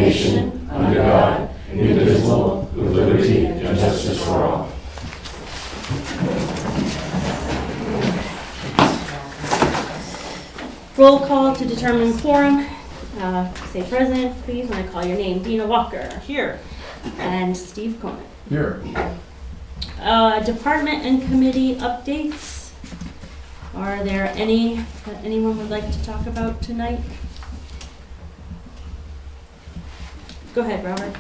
nation, under God, indivisible, with liberty and justice for all. Roll call to determine quorum. Say present, please, when I call your name. Dina Walker. Here. And Steve Conant. Here. Department and committee updates. Are there any that anyone would like to talk about tonight? Go ahead, Robert.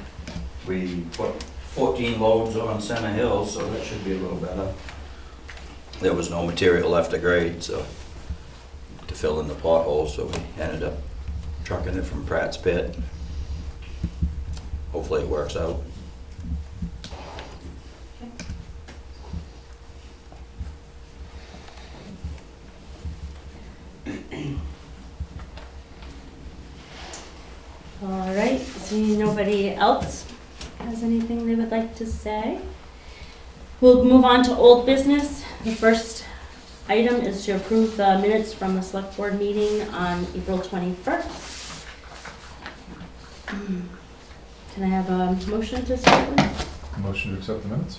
We put 14 loads on Center Hill, so that should be a little better. There was no material left to grade, so to fill in the potholes, so we ended up trucking it from Pratt's Pit. Hopefully it works out. All right, seeing nobody else has anything they would like to say, we'll move on to old business. The first item is to approve the minutes from the select board meeting on April 21st. Can I have a motion to start with? Motion to accept the minutes?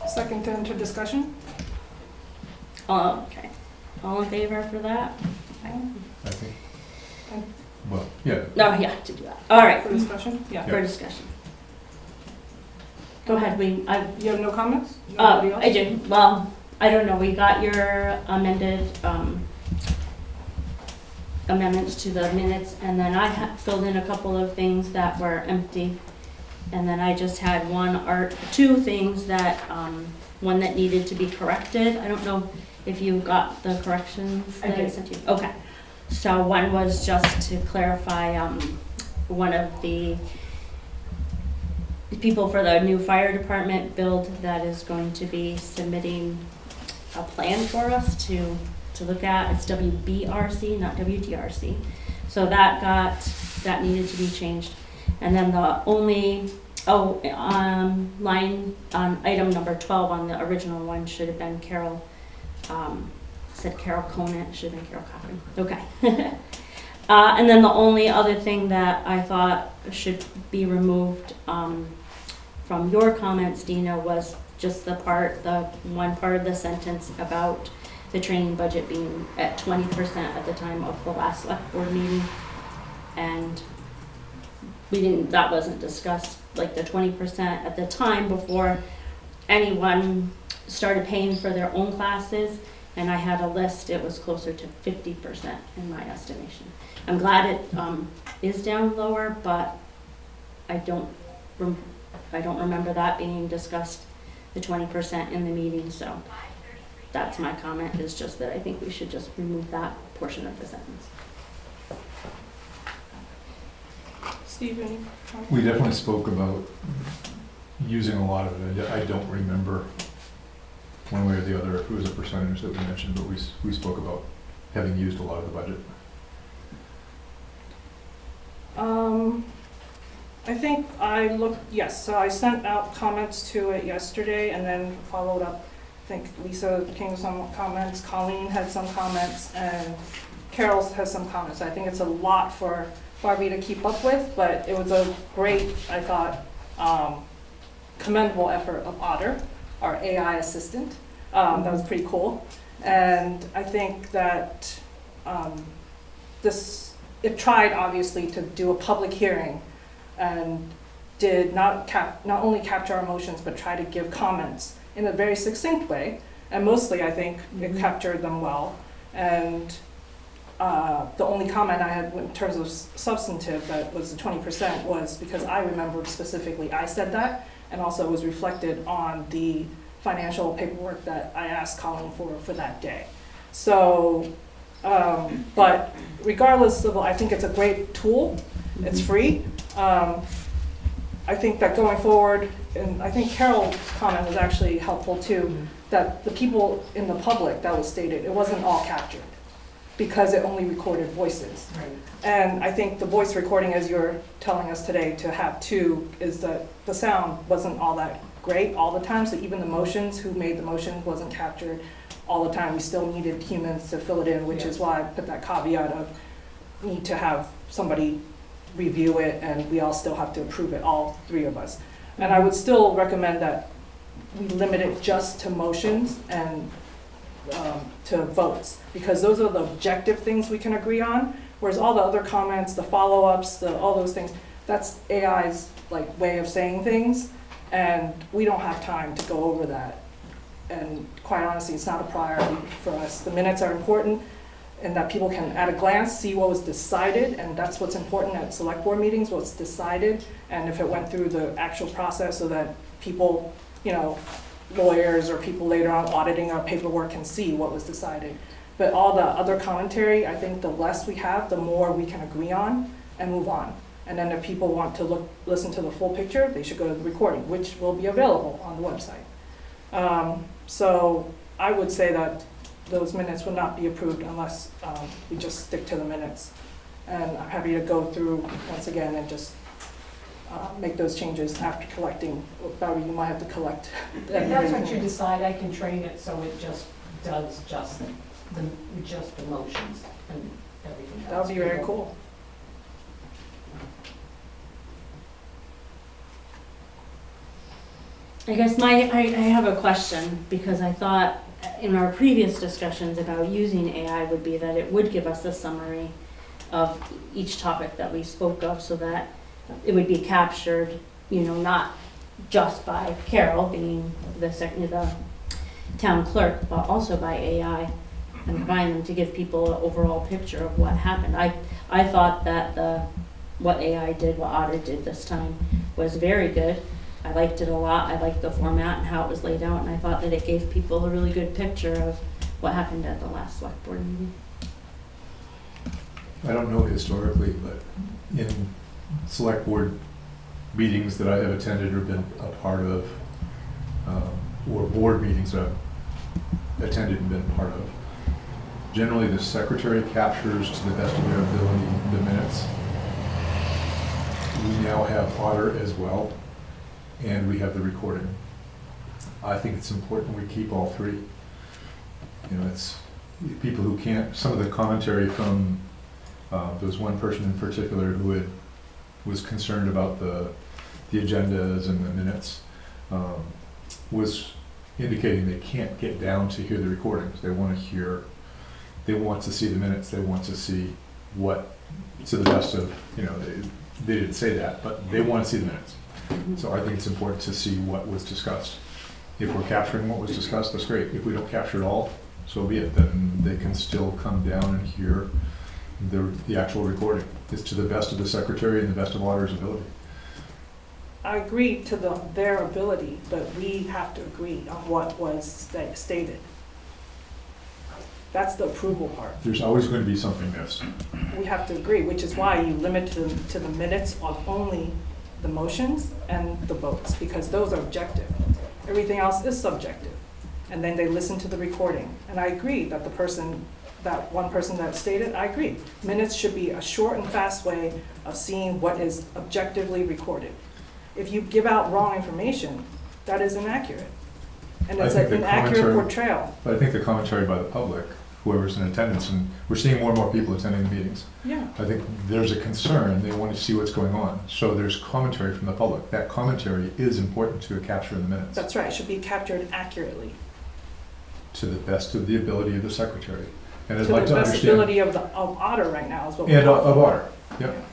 Second to enter discussion. Okay. All in favor for that? I think. Well, yeah. No, yeah, to do that. All right, For discussion? Yeah. for discussion. Go ahead, You have no comments? I Nobody else? do. Well, I don't know, we got your amended amendments to the minutes, and then I filled in a couple of things that were empty. And then I just had two things that, one that needed to be corrected. I don't know if you got the corrections that I sent you. Okay. So one was just to clarify, one of the people for the new fire department build that is going to be submitting a plan for us to look at. It's WBRC, not WDRC. So that needed to be changed. And then the only, line on item number 12 on the original one should have been Carol, said Carol Conant, should have been Carol Cochran. Okay. And then the only other thing that I thought should be removed from your comments, Dina, was just the one part of the sentence about the training budget being at 20% at the time of the last select board meeting. And that wasn't discussed, like the 20% at the time before anyone started paying for their own classes. And I had a list, it was closer to 50% in my estimation. I'm glad it is down lower, but I don't remember that being discussed, the 20% in the meeting, so that's my comment, is just that I think we should just remove that portion of the sentence. Steve, any comments? We definitely spoke about using a lot of it. I don't remember one way or the other if it was a percentage that we mentioned, but we spoke about having used a lot of the budget. I think yes, so I sent out comments to it yesterday and then followed up. I think Lisa came with some comments, Colleen had some comments, and Carol has some comments. I think it's a lot for Barbie to keep up with, but it was a great, I thought, commendable effort of Otter, our AI assistant. That was pretty cool. And I think that it tried obviously to do a public hearing and did not only capture our emotions, but try to give comments in a very succinct way. And mostly I think it captured them well. And the only comment I had in terms of substantive that was the 20% was because I remembered specifically I said that, and also it was reflected on the financial paperwork that I asked Colleen for that day. So, but regardless of, I think it's a great tool. It's free. I think that going forward, and I think Carol's comment was actually helpful too, that the people in the public that was stated, it wasn't all captured because it only recorded voices. Right. And I think the voice recording, as you're telling us today to have two, is that the sound wasn't all that great all the time, so even the motions, who made the motion wasn't captured all the time. We still needed humans to fill it in, which is why I put that caveat of need to have somebody review it, and we all still have to approve it, all three of us. And I would still recommend that we limit it just to motions and to votes, because those are the objective things we can agree on, whereas all the other comments, the follow-ups, all those things, that's AI's like way of saying things, and we don't have time to go over that. And quite honestly, it's not a priority for us. The minutes are important, and that people can at a glance see what was decided, and that's what's important at select board meetings, what's decided, and if it went through the actual process, so that people, you know, lawyers or people later on auditing our paperwork can see what was decided. But all the other commentary, I think the less we have, the more we can agree on and move on. And then if people want to listen to the full picture, they should go to the recording, which will be available on the website. So I would say that those minutes will not be approved unless we just stick to the minutes. And I'm happy to go through once again and just make those changes after collecting. Barbie, you might have to collect. If that's what you decide, I can train it so it just does just the motions and everything else. That would be very cool. I guess I have a question, because I thought in our previous discussions about using AI would be that it would give us a summary of each topic that we spoke of, so that it would be captured, you know, not just by Carol being the town clerk, but also by AI, and combine them to give people an overall picture of what happened. I thought that what AI did, what Otter did this time, was very good. I liked it a lot. I liked the format and how it was laid out, and I thought that it gave people a really good picture of what happened at the last select board meeting. I don't know historically, but in select board meetings that I have attended or been a part of, or board meetings that I've attended and been part of, generally the secretary captures to the best of their ability the minutes. We now have Otter as well, and we have the recording. I think it's important we keep all three. You know, it's people who can't, some of the commentary from, there was one person in particular who was concerned about the agendas and the minutes, was indicating they can't get down to hear the recordings. They want to see the minutes, they want to see what, to the best of, you know, they didn't say that, but they want to see the minutes. So I think it's important to see what was discussed. If we're capturing what was discussed, that's great. If we don't capture it all, so be it. Then they can still come down and hear the actual recording. It's to the best of the secretary and the best of Otter's ability. I agree to their ability, but we have to agree on what was stated. That's the approval part. There's always going to be something missed. We have to agree, which is why you limit to the minutes of only the motions and the votes, because those are objective. Everything else is subjective. And then they listen to the recording. And I agree that that one person that stated, I agree. Minutes should be a short and fast way of seeing what is objectively recorded. If you give out wrong information, that is inaccurate. And it's an inaccurate portrayal. But I think the commentary by the public, whoever's in attendance, and we're seeing more and more people attending the meetings. Yeah. I think there's a concern, they want to see what's going on. So there's commentary from the public. That commentary is important to capture in the minutes. That's right, it should be captured accurately. To the best of the ability of the secretary. And I'd To like the to best understand. ability of Otter right now is what we're And talking of about. Otter, yep.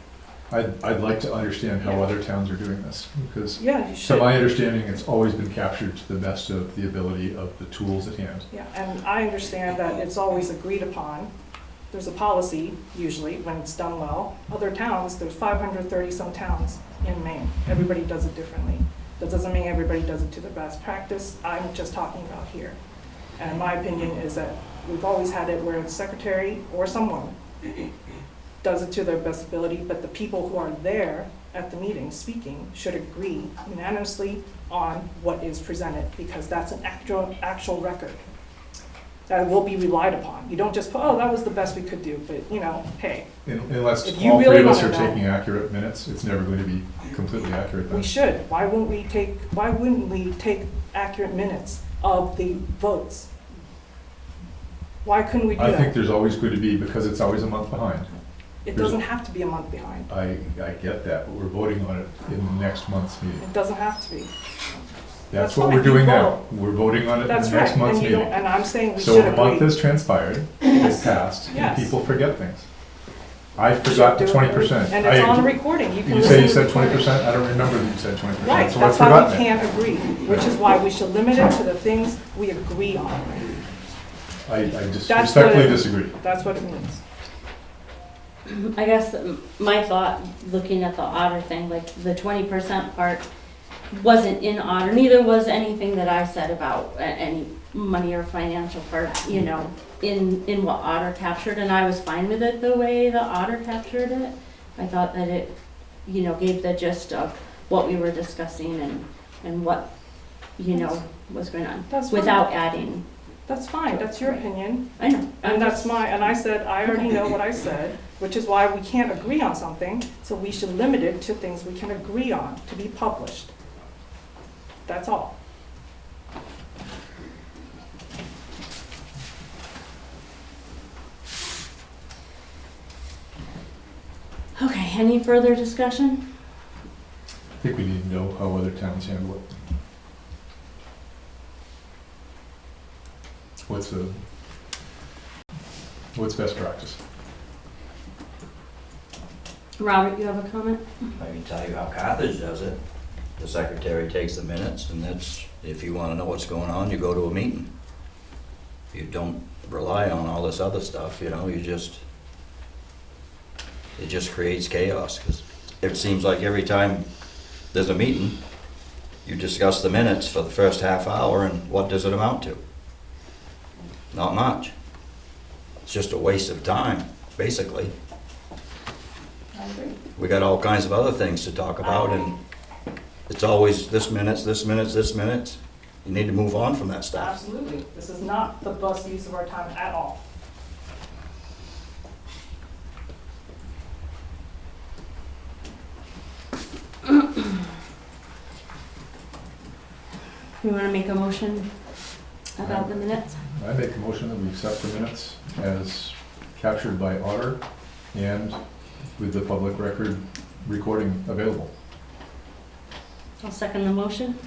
I'd like to understand how other towns are doing this, because Yeah, you to should. my understanding, it's always been captured to the best of the ability of the tools at hand. Yeah, and I understand that it's always agreed upon. There's a policy, usually, when it's done well. Other towns, there's 530 some towns in Maine. Everybody does it differently. That doesn't mean everybody does it to the best practice. I'm just talking about here. And my opinion is that we've always had it where the secretary or someone does it to their best ability, but the people who are there at the meeting speaking should agree unanimously on what is presented, because that's an actual record that will be relied upon. You don't just put, oh, that was the best we could do, but you know, hey, Unless If you all really three of us are wanna know- taking accurate minutes, it's never going to be completely accurate then. we should. Why wouldn't we take accurate minutes of the votes? Why couldn't we do I that? think there's always going to be, because it's always a month behind. It doesn't have to be a month behind. I get that, but we're voting on it in next month's meeting. It doesn't have to be. That's That's what fine, we're doing you now. vote. We're voting on it in That's next right, month's and you meeting. don't, and I'm saying we So should a month agree. has transpired, it's passed, and Yes. people forget things. I We should forgot the do it. 20%. And it's on the I- recording, you can You listen say to you the said recording. 20%? I don't remember that you said 20%. Right, So that's I've why we forgotten it. can't agree, which is why we should limit it to the things we agree on. I just That's respectfully what it- disagree. That's what it means. I guess my thought, looking at the otter thing, like the 20% part wasn't in otter, neither was anything that I said about any money or financial part, you know, in what otter captured, and I was fine with it the way the otter captured it. I thought that it, you know, gave the gist of what we were discussing and what, you know, was going on, That's fine. without adding. That's fine, that's your opinion. I know. And that's and I said, I already know what I said, which is why we can't agree on something, so we should limit it to things we can agree on to be published. That's all. Okay, any further discussion? I think we need to know how other towns handle it. What's best practice? Robert, you have a comment? I can tell you how Carthage does it. The secretary takes the minutes, and that's, if you wanna know what's going on, you go to a meeting. You don't rely on all this other stuff, you know, it just creates chaos, 'cause it seems like every time there's a meeting, you discuss the minutes for the first half hour, and what does it amount to? Not much. It's just a waste of time, basically. I agree. We got all kinds of other things to talk about, and it's always this minutes, this minutes, this minutes. You need to move on from that stuff. Absolutely. This is not the best use of our time at all. You wanna make a motion about the minutes? I make a motion that we accept the minutes as captured by Otter and with the public record recording available. I'll second the motion.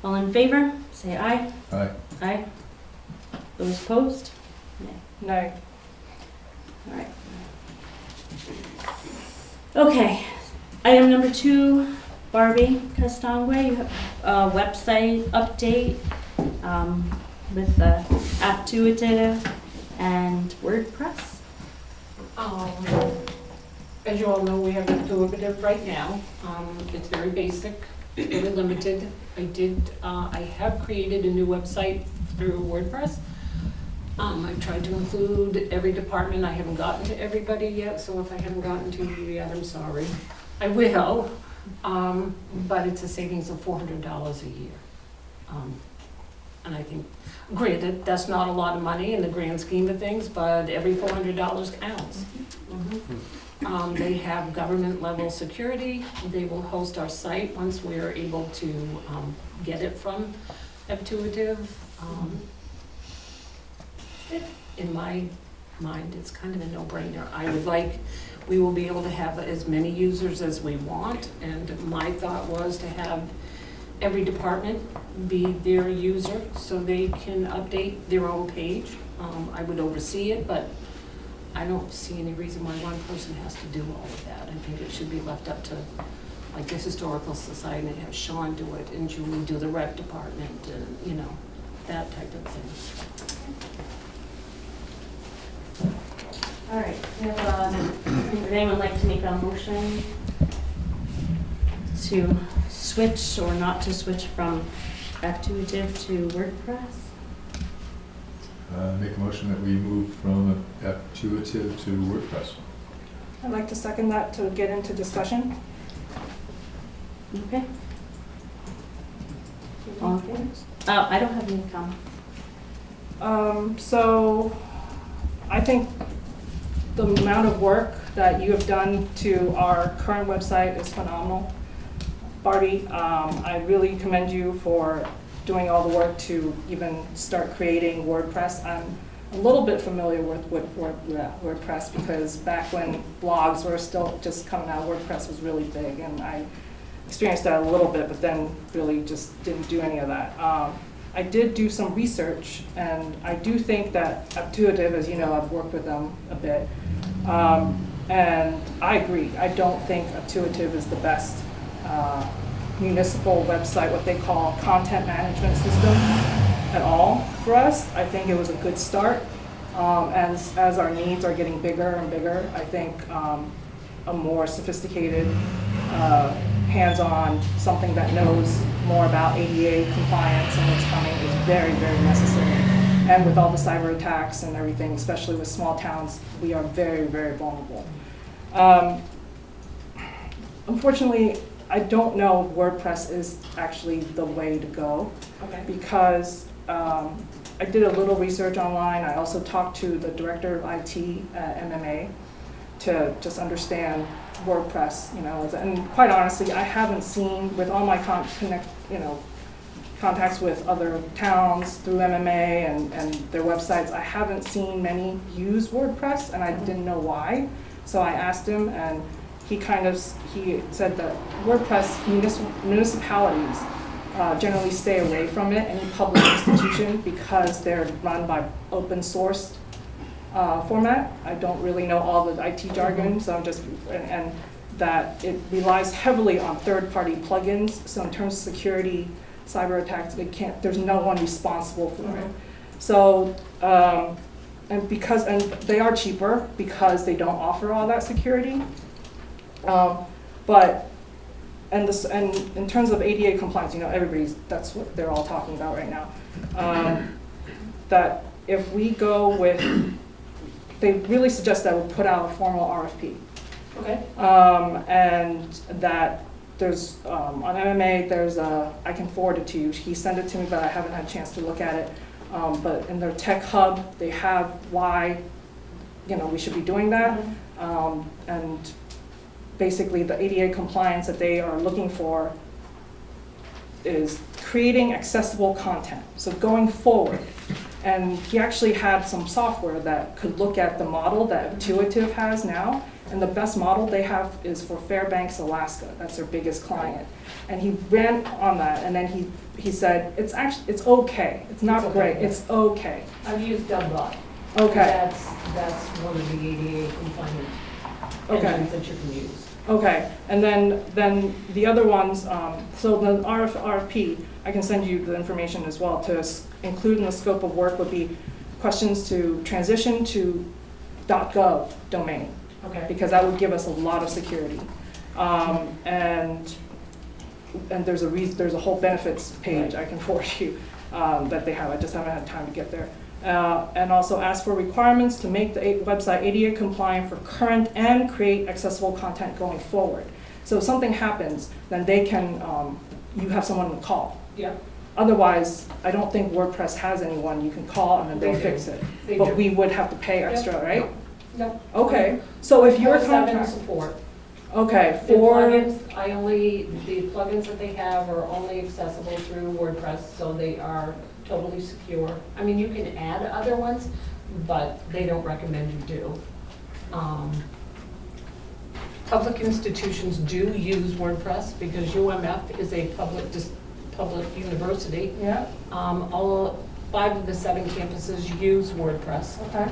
All in favor, say aye. Aye. Aye. Those opposed? No. All right. Okay, item number 2, Barbie Castangwe, you have a website update with the Aptuitive and WordPress. As you all know, we have Intuitive right now. It's very basic, very limited. I have created a new website through WordPress. I've tried to include every department. I haven't gotten to everybody yet, so if I haven't gotten to you yet, I'm sorry. I will, but it's a savings of $400 a year. And I think, granted, that's not a lot of money in the grand scheme of things, but every $400 counts. They have government level security. They will host our site once we're able to get it from Aptuitive. In my mind, it's kind of a no-brainer. We will be able to have as many users as we want, and my thought was to have every department be their user so they can update their own page. I would oversee it, but I don't see any reason why one person has to do all of that. I think it should be left up to, like, the Historical Society, and have Sean do it, and Julie do the rec department, and, you know, that type of thing. All right, would anyone like to make a motion to switch or not to switch from Aptuitive to WordPress? Make a motion that we move from Aptuitive to WordPress. I'd like to second that to get into discussion. Okay. All in favor? I don't have any comment. So I think the amount of work that you have done to our current website is phenomenal. Barbie, I really commend you for doing all the work to even start creating WordPress. a little bit familiar with WordPress, because back when blogs were still just coming out, WordPress was really big, and I experienced that a little bit, but then really just didn't do any of that. I did do some research, and I do think that Untitled, as you know, I've worked with them a bit, and I agree. I don't think Untitled is the best municipal website, what they call content management system at all for us. I think it was a good start. As our needs are getting bigger and bigger, I think a more sophisticated, hands-on, something that knows more about ADA compliance and what's coming is very, very necessary. And with all the cyber attacks and everything, especially with small towns, we are very, very vulnerable. Unfortunately, I don't know if WordPress is actually the way to go, because I did a little research online. I also talked to the director of IT at MEMA to just understand WordPress, and quite honestly, I haven't seen, with all my contacts with other towns through MMA and their websites, I haven't seen many use WordPress, and I didn't know why. So I asked him, and he said that WordPress municipalities generally stay away from it, any public institution, because they're run by open source format. I don't really know all the IT jargon, so I'm just, and that it relies heavily on third-party plugins. So in terms of security, cyber attacks, there's no one responsible for it. So, and they are cheaper because they don't offer all that security. And in terms of ADA compliance, that's what they're all talking about right now. That if we go with, they really suggest that we put out a formal RFP. Okay. And that there's, on MMA, I can forward it to you. He sent it to me, but I haven't had a chance to look at it. But in their tech hub, they have why, we should be doing that. And basically the ADA compliance that they are looking for is creating accessible content. So going forward, and he actually had some software that could look at the model that Intuitive has now, and the best model they have is for Fairbanks, Alaska. That's their biggest client. And he ran on that, and then he said, it's okay. It's not great, it's okay. I've used Dummer. Okay. That's one of the ADA compliant engines that you can use. Okay, and then the other ones, so the RFP, I can send you the information as well, to include in the scope of work would be questions to transition to .gov domain. Okay. Because that would give us a lot of security. And there's a whole benefits page I can forward you that they have. I just haven't had time to get there. And also ask for requirements to make the website ADA compliant for current and create accessible content going forward. So if something happens, then they can, you have someone to call. Yeah. Otherwise, I don't think WordPress has anyone you can call and then they'll fix it. But we would have to pay extra, right? No. Okay, so if you're a 24/7 contract, support. okay, The plugins that they have are only accessible through WordPress, so they are totally secure. I mean, you can add other ones, but they don't recommend you do. Public institutions do use WordPress because UMF is a public university. yeah, All 5 of the 7 campuses use WordPress. okay,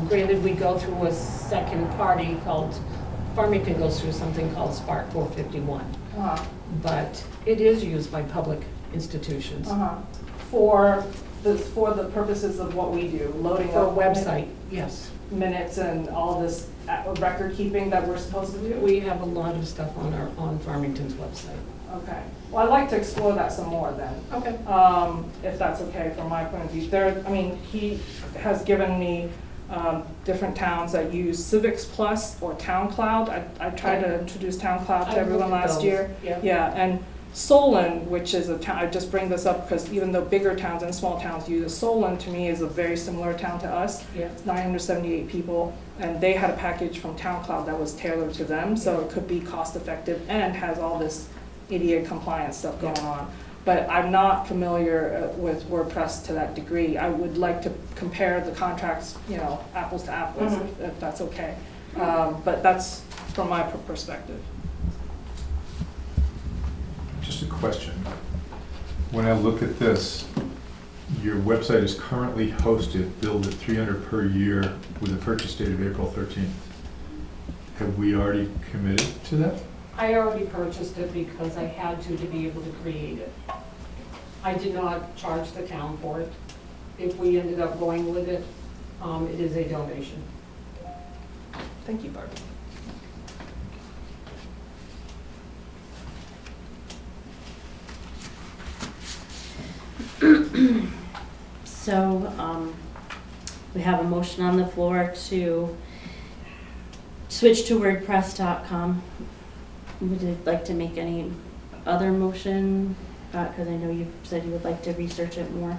Granted, we go through a second party called, Farmington goes through something called Spark 451, but it is used by public institutions. For the purposes of what we do, loading For a up website, yes. minutes and all this record keeping that we're supposed to do? We have a lot of stuff on Farmington's website. Okay, well, I'd like to explore that some more then. Okay. If that's okay from my point of view. He has given me different towns that use Civics Plus or Town Cloud. I tried to introduce Town Cloud to everyone last year. Yeah, and Solon, which is a town, I just bring this up because even though bigger towns and small towns use it, Solon to me is a very similar town to us. Yeah. It's 978 people, and they had a package from Town Cloud that was tailored to them, so it could be cost effective and has all this ADA compliance stuff going on. but I'm not familiar with WordPress to that degree. I would like to compare the contracts, apples to apples, if that's okay. But that's from my perspective. Just a question. When I look at this, your website is currently hosted, billed at $300 per year with a purchase date of April 13th. Have we already committed to that? I already purchased it because I had to be able to create it. I did not charge the town for it. If we ended up going with it, it is a donation. Thank you, Barbie. So, we have a motion on the floor to switch to WordPress.com. Would you like to make any other motion? Because I know you said you would like to research it more.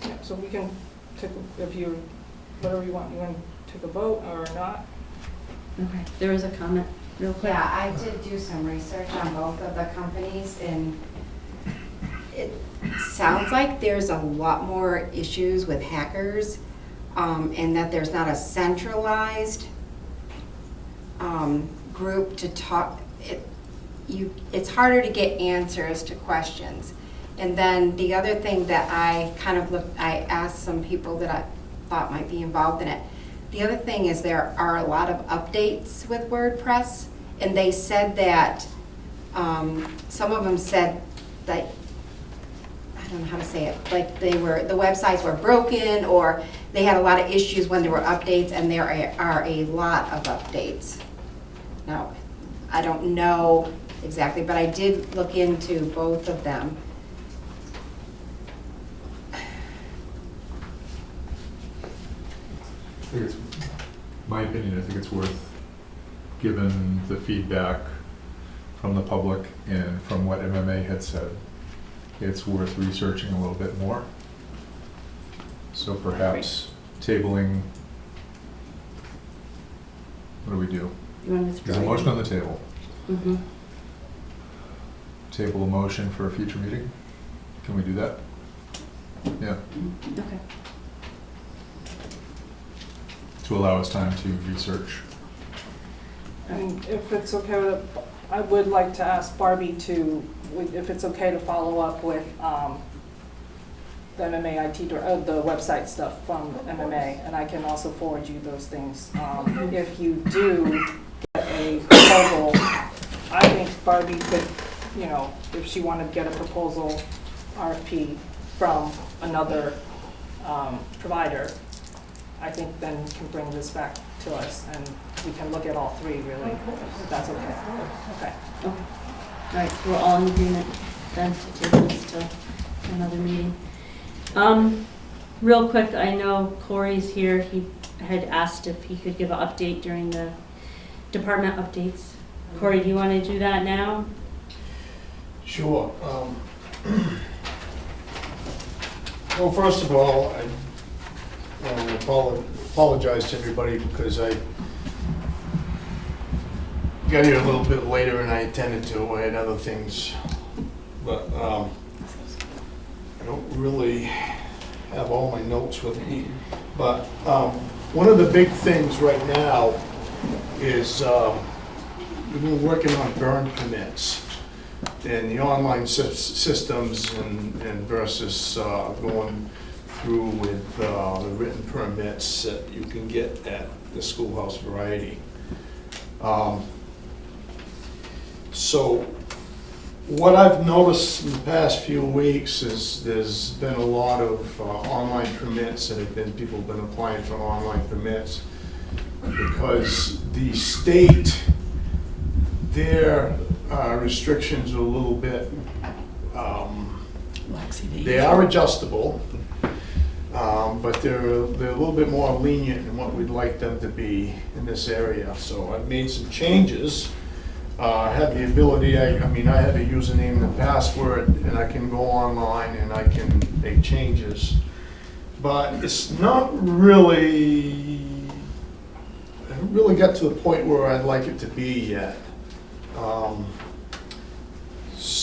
Yeah, so we can take, whatever you want to take a vote or not? Okay, there was a comment, real quick. Yeah, I did do some research on both of the companies, and it sounds like there's a lot more issues with hackers, and that there's not a centralized group to talk. It's harder to get answers to questions. And then the other thing that I asked some people that I thought might be involved in it. The other thing is there are a lot of updates with WordPress, and they said that, some of them said that, I don't know how to say it, like the websites were broken, or they had a lot of issues when there were updates, and there are a lot of updates. Now, I don't know exactly, but I did look into both of them. I think it's, my opinion, I think it's worth, given the feedback from the public and from what MMA had said, it's worth researching a little bit more. So perhaps tabling, what do we do? You want to There's a motion on the table. Mm-hmm. Table a motion for a future meeting? Can we do that? Yeah, Okay. to allow us time to research. And if it's okay, I would like to ask Barbie if it's okay to follow up with the MMA IT, the website stuff from MMA, and I can also forward you those things. If you do get a proposal, I think Barbie could, if she wanted to get a proposal RFP from another provider, I think then can bring this back to us and we can look at all three really, if that's okay. Okay. All right, so we're all in agreement then to take this to another meeting. Real quick, I know Corey's here. He had asked if he could give an update during the department updates. Corey, do you want to do that now? Sure. Well, first of all, I want to apologize to everybody because I got here a little bit later and I attended to. I had other things, but I don't really have all my notes with me. But one of the big things right now is we've been working on burn permits and the online systems and versus going through with the written permits that you can get at the Schoolhouse Variety. So what I've noticed in the past few weeks is there's been a lot of online permits that people have been applying for online permits because the state, their restrictions are a little bit, they are adjustable, but they're a little bit more lenient than what we'd like them to be in this area. So I've made some changes. I have the ability, I have a username and a password, and I can go online and I can make changes. But it's not really, I haven't really got to the point where I'd like it to be yet.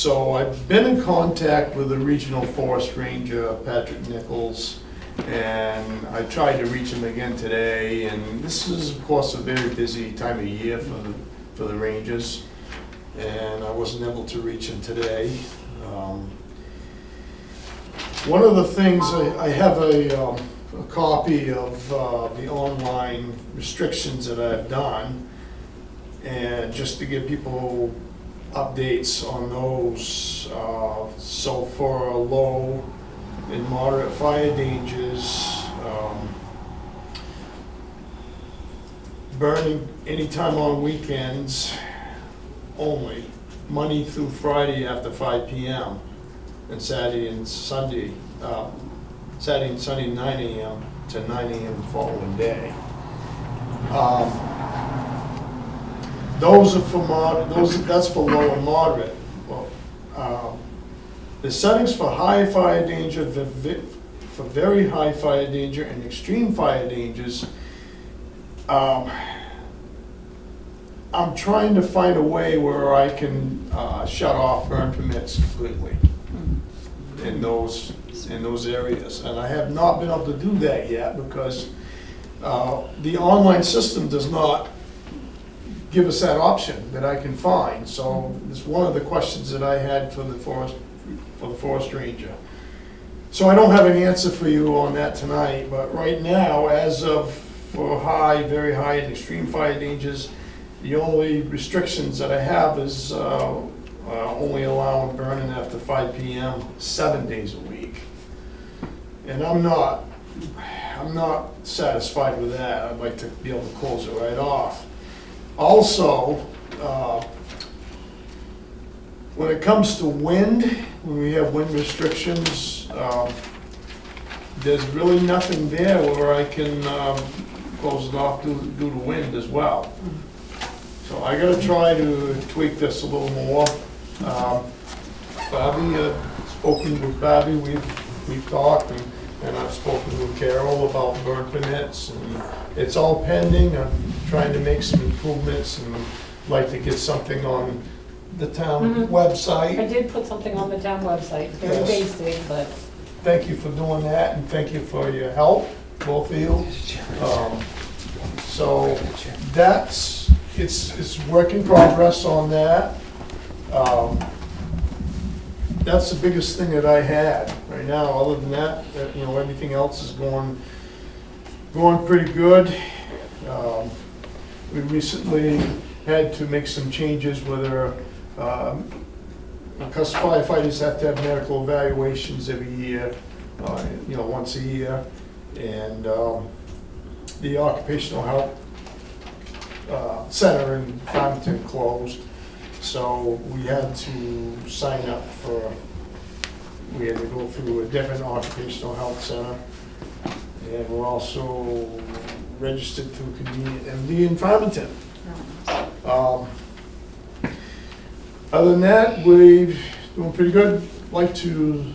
So I've been in contact with the regional forest ranger, Patrick Nichols, and I tried to reach him again today, and this is, of course, a very busy time of year for the rangers, and I wasn't able to reach him today. One of the things, I have a copy of the online restrictions that I've done, and just to give people updates on those. So for low and moderate fire dangers, burning anytime on weekends only, Monday through Friday after 5 p.m. and Saturday and Sunday 9 a.m. to 9 a.m. the following day. Those are for that's for low and moderate. Well, the settings for high fire danger, for very high fire danger and extreme fire dangers, I'm trying to find a way where I can shut off burn permits completely in those areas, and I have not been able to do that yet because the online system does not give us that option that I can find. So it's one of the questions that I had for the forest ranger. So I don't have an answer for you on that tonight, but right now, as of for high, very high and extreme fire dangers, the only restrictions that I have is only allowing burning after 5 p.m. 7 days a week. And I'm not satisfied with that. I'd like to be able to close it right off. Also, when it comes to wind, when we have wind restrictions, there's really nothing there where I can close it off due to wind as well. So I gotta try to tweak this a little more. Bobby, spoken with Bobby, we've talked, and I've spoken with Carol about burn permits, and it's all pending. I'm trying to make some improvements and like to get something on the town website. I did put something on the town website, very Yes. basic, but Thank you for doing that, and thank you for your help, both of you. So it's work in progress on that. That's the biggest thing that I had right now. Other than that, everything else is going pretty good. We recently had to make some changes whether because firefighters have to have medical evaluations every year, once a year, and the occupational health center in Farmington closed, so we had to sign up we had to go through a different occupational health center, and we're also registered through Convenient MD in Farmington. Other than that, we're doing pretty good. Like to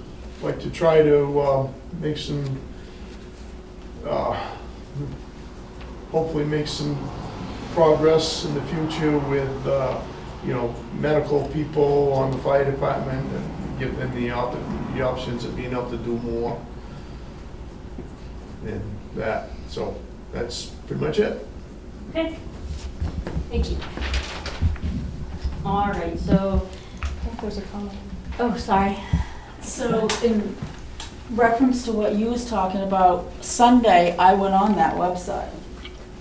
try to make some, hopefully make some progress in the future with medical people on the fire department and give them the options of being able to do more and that. So that's pretty much it. Okay. Thank you. All right, so, I think there's a comment. oh, sorry. So in reference to what you was talking about, Sunday, I went on that website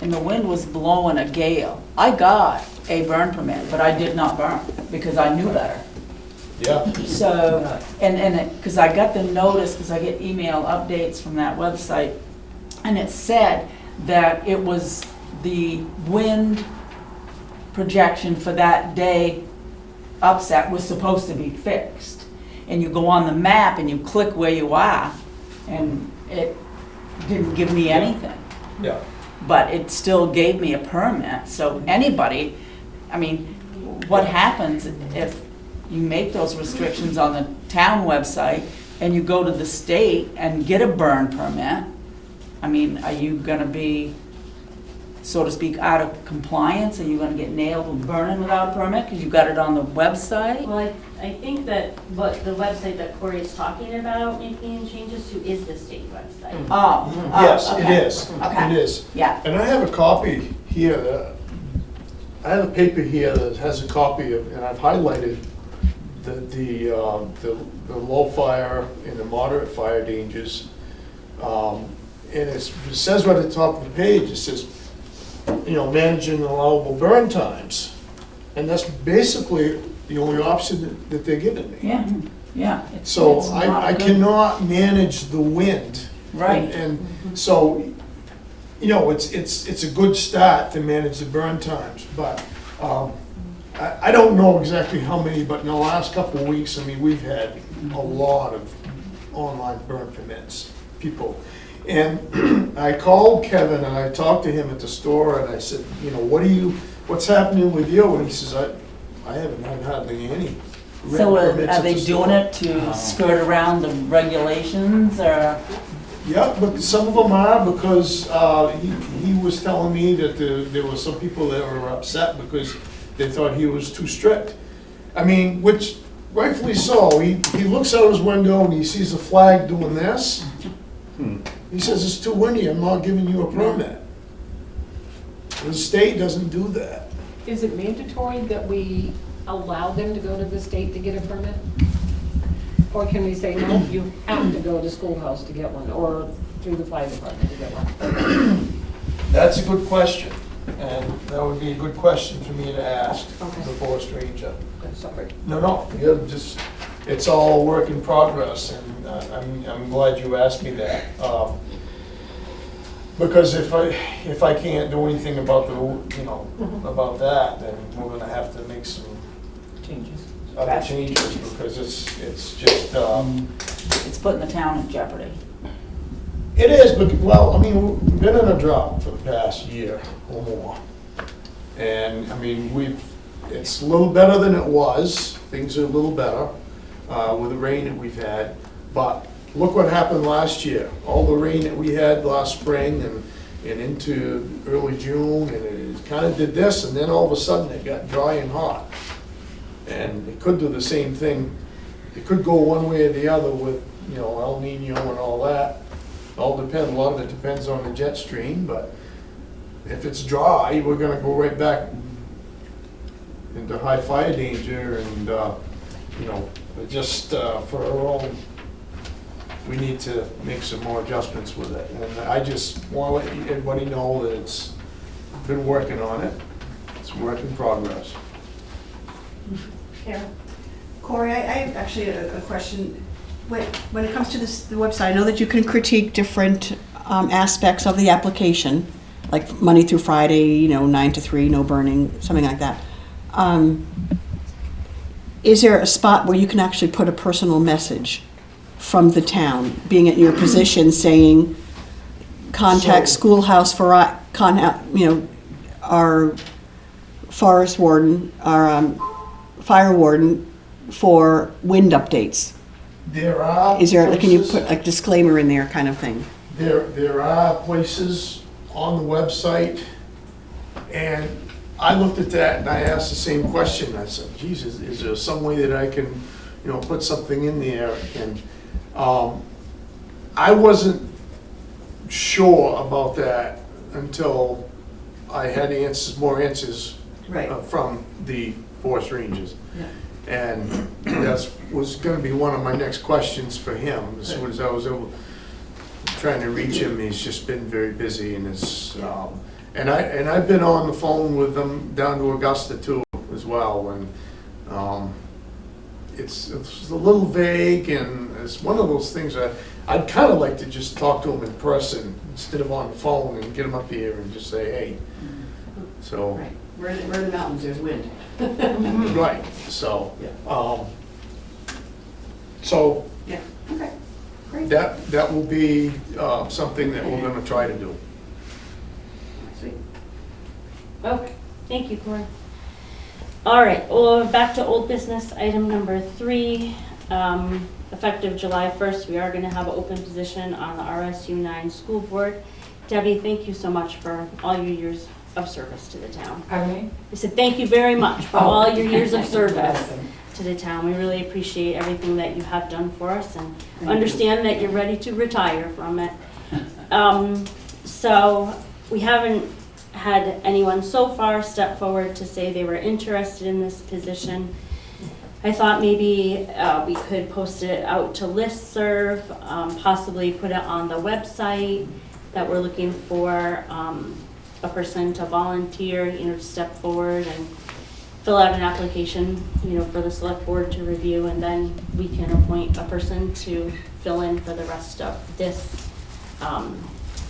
and the wind was blowing a gale. I got a burn permit, but I did not burn because I knew better. Yeah. So, because I got the notice, because I get email updates from that website, and it said that it was the wind projection for that day upset was supposed to be fixed. And you go on the map and you click where you are, and it didn't give me anything. Yeah. But it still gave me a permit. So anybody, I mean, what happens if you make those restrictions on the town website and you go to the state and get a burn permit? I mean, are you gonna be so to speak, out of compliance? Are you gonna get nailed with burning without a permit because you got it on the website? Well, I think that what the website that Corey is talking about making changes to is the state website. Oh, Yes, it okay. is. Okay. It is. Yeah, And I have a copy here, I have a paper here that has a copy of, and I've highlighted the low fire and the moderate fire dangers. And it says right at the top of the page, it says, managing allowable burn times. And that's basically the only option that they're giving me. yeah, yeah. So It's not I good. cannot manage the wind. Right. And so, it's a good start to manage the burn times, but I don't know exactly how many, but in the last couple of weeks, we've had a lot of online burn permits, people. And I called Kevin and I talked to him at the store and I said, what's happening with you? And he says, I haven't had hardly any. So permits are at they the doing store." it to skirt around the regulations or? Yeah, but some of them are because he was telling me that there were some people that were upset because they thought he was too strict. Which rightfully so. He looks out his window and he sees a flag doing this. He says, it's too windy, I'm not giving you a permit. The state doesn't do that. Is it mandatory that we allow them to go to the state to get a permit? Or can we say, no, you have to go to schoolhouse to get one, or through the fire department to get one? That's a good question, and that would be a good question for me to ask Okay. the forest ranger. Okay, sorry. No, it's all a work in progress, and I'm glad you asked me that. Because if I can't do anything about about that, then we're gonna have to make some Changes. other changes, because it's just, It's putting the town in jeopardy. it is, but, we've been in a drought for the past year or more. And, it's a little better than it was, things are a little better, with the rain that we've had, but look what happened last year. All the rain that we had last spring and into early June, and it kind of did this, and then all of a sudden it got dry and hot. And it could do the same thing. It could go one way or the other with, El Nino and all that. All depends, a lot of it depends on the jet stream, but if it's dry, we're gonna go right back into high fire danger and, just for our own, we need to make some more adjustments with it. And I just wanna let everybody know that it's been working on it. It's a work in progress. Carol. Corey, I have actually a question. When it comes to the website, I know that you can critique different aspects of the application, like Monday through Friday, 9 to 3, no burning, something like that. Is there a spot where you can actually put a personal message from the town, being in your position, saying, contact So- Schoolhouse for, our forest warden, our fire warden for wind updates? There are Is there, can you places- put a disclaimer in there kind of thing? There are places on the website, and I looked at that and I asked the same question. I said, geez, is there some way that I can, put something in there? And I wasn't sure about that until I had more answers Right. from the forest rangers. Yeah. And that was gonna be one of my next questions for him, as soon as I was trying to reach him. He's just been very busy, and I've been on the phone with them down to Augusta too, as well, and it's a little vague, and it's one of those things that I'd kind of like to just talk to him in person instead of on the phone, and get him up here and just say, hey. So. Right. We're in the mountains, there's wind. Right, so, Yeah. so Yeah, okay, great. that will be something that we're gonna try to do. Sweet. Okay, thank you, Corey. All right, well, back to old business, item number 3. Effective July 1st, we are gonna have an open position on the RSU9 school board. Debbie, thank you so much for all your years of service to the town. Pardon me? I said, thank you very much for all your years of service Welcome. to the town. We really appreciate everything that you have done for us and understand that you're ready to retire from it. So we haven't had anyone so far step forward to say they were interested in this position. I thought maybe we could post it out to listserv, possibly put it on the website, that we're looking for a person to volunteer, to step forward and fill out an application, for the select board to review, and then we can appoint a person to fill in for the rest of this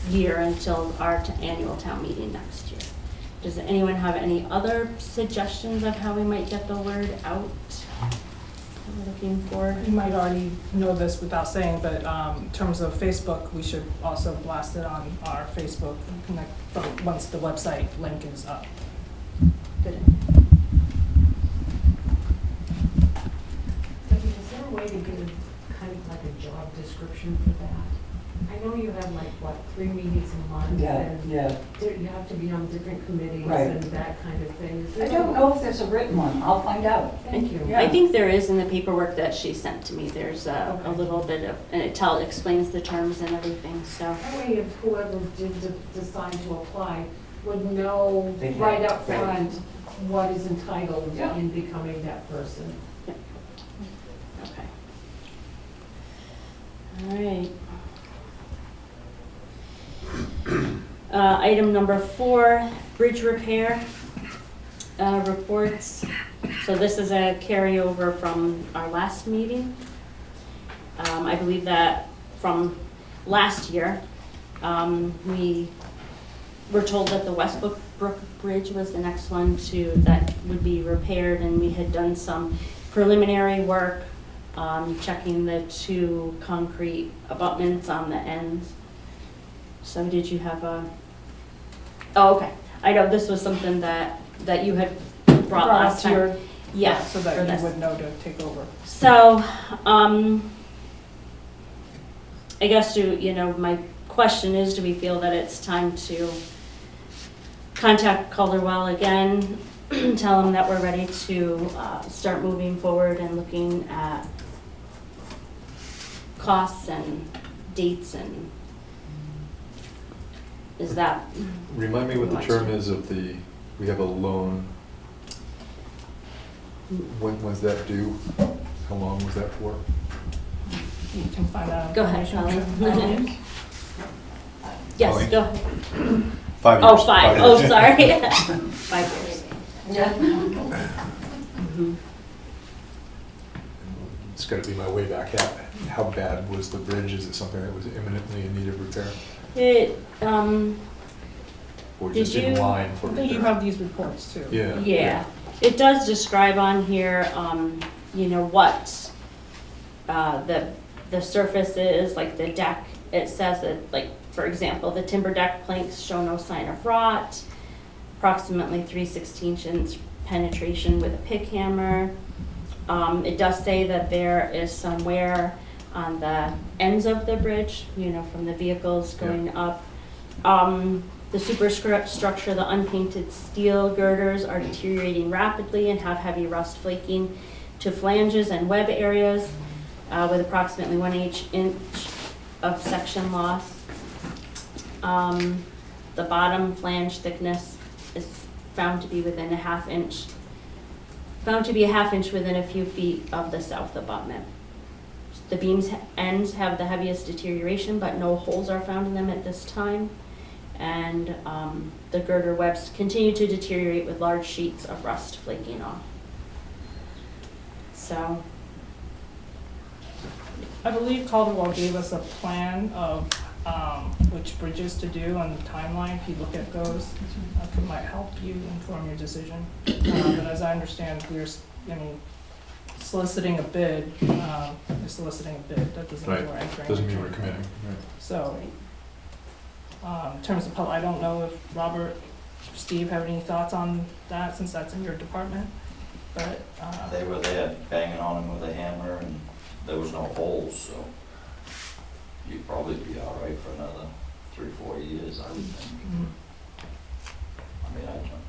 year until our annual town meeting next year. Does anyone have any other suggestions of how we might get the word out that we're looking for? You might already know this without saying, but in terms of Facebook, we should also blast it on our Facebook once the website link is up. Good. Debbie, is there a way to get kind of like a job description for that? I know you have 3 meetings a month, and Yeah. you have to be on different committees Right. and that kind of thing. Is I there don't know if there's a written one. I'll find out. Thank you. I think there is in the paperwork that she sent to me. There's a Okay. little bit of, and it explains the terms and everything, so. That way, if whoever did decide to apply would know They have- right up right. front what is entitled Yeah. in becoming that person. Okay. All right. Item number 4, bridge repair reports. So this is a carryover from our last meeting. I believe that from last year, we were told that the Westbrook Bridge was the next one that would be repaired, and we had done some preliminary work, checking the 2 concrete abutments on the ends. So did you have oh, okay. I know this was something that you had brought last to your- time. Yeah, So for that this. you would know to take over. So, I guess my question is, do we feel that it's time to contact Calderwell again, tell them that we're ready to start moving forward and looking at costs and dates, and is that? Remind me what the Much. term is of we have a loan. When was that due? How long was that for? You can find out. Go ahead, information. Shelley. Yes, Colleen? go ahead. 5 years. Oh, 5. Oh, years. sorry. 5 years. It's gotta be my way back. How bad was the bridge? Is it something that was imminently in need of repair? It, Or Did just in you- line for I repair? think you have these reports too. Yeah. yeah, it does describe on here, what the surface is, like the deck. It says that, for example, the timber deck planks show no sign of rot, approximately 3/16" penetration with a pick hammer. It does say that there is some wear on the ends of the bridge, from the vehicles going up. The superstructure, the unpainted steel girders are deteriorating rapidly and have heavy rust flaking to flanges and web areas, with approximately 1/8 inch of section loss. The bottom flange thickness is found to be within a 1/2 inch. Found to be a 1/2 inch within a few feet of the south abutment. The beam's ends have the heaviest deterioration, but no holes are found in them at this time. And the girder webs continue to deteriorate with large sheets of rust flaking off. So, I believe Calderwell gave us a plan of which bridges to do and the timeline. If you look at those, it might help you inform your decision. But as I understand, we're soliciting a bid. We're soliciting a bid. That doesn't mean we're Right. entering. Doesn't mean into we're it. committing. Right. So, in terms of, I don't know if Robert, Steve have any thoughts on that, since that's in your department, but, They were there banging on him with a hammer, and there was no holes, so you'd probably be all right for another 3-4 years, I would think. Mhm. I mean,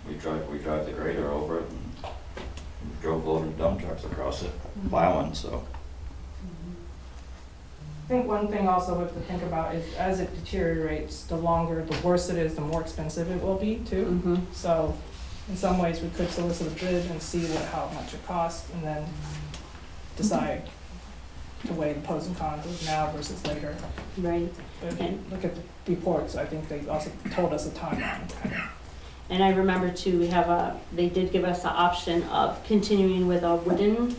we drive the grader over it and we drove loaded dump trucks across it, plowing, so. I think one thing also we have to think about is as it deteriorates, the longer, the worse it is, the more expensive it will be too. Mm-hmm. So in some ways, we could solicit a bid and see how much it costs and then decide to weigh the pros and cons of now versus later. Right. But if you look at the reports, I think they also told us a timeline. And I remember too, they did give us the option of continuing with a wooden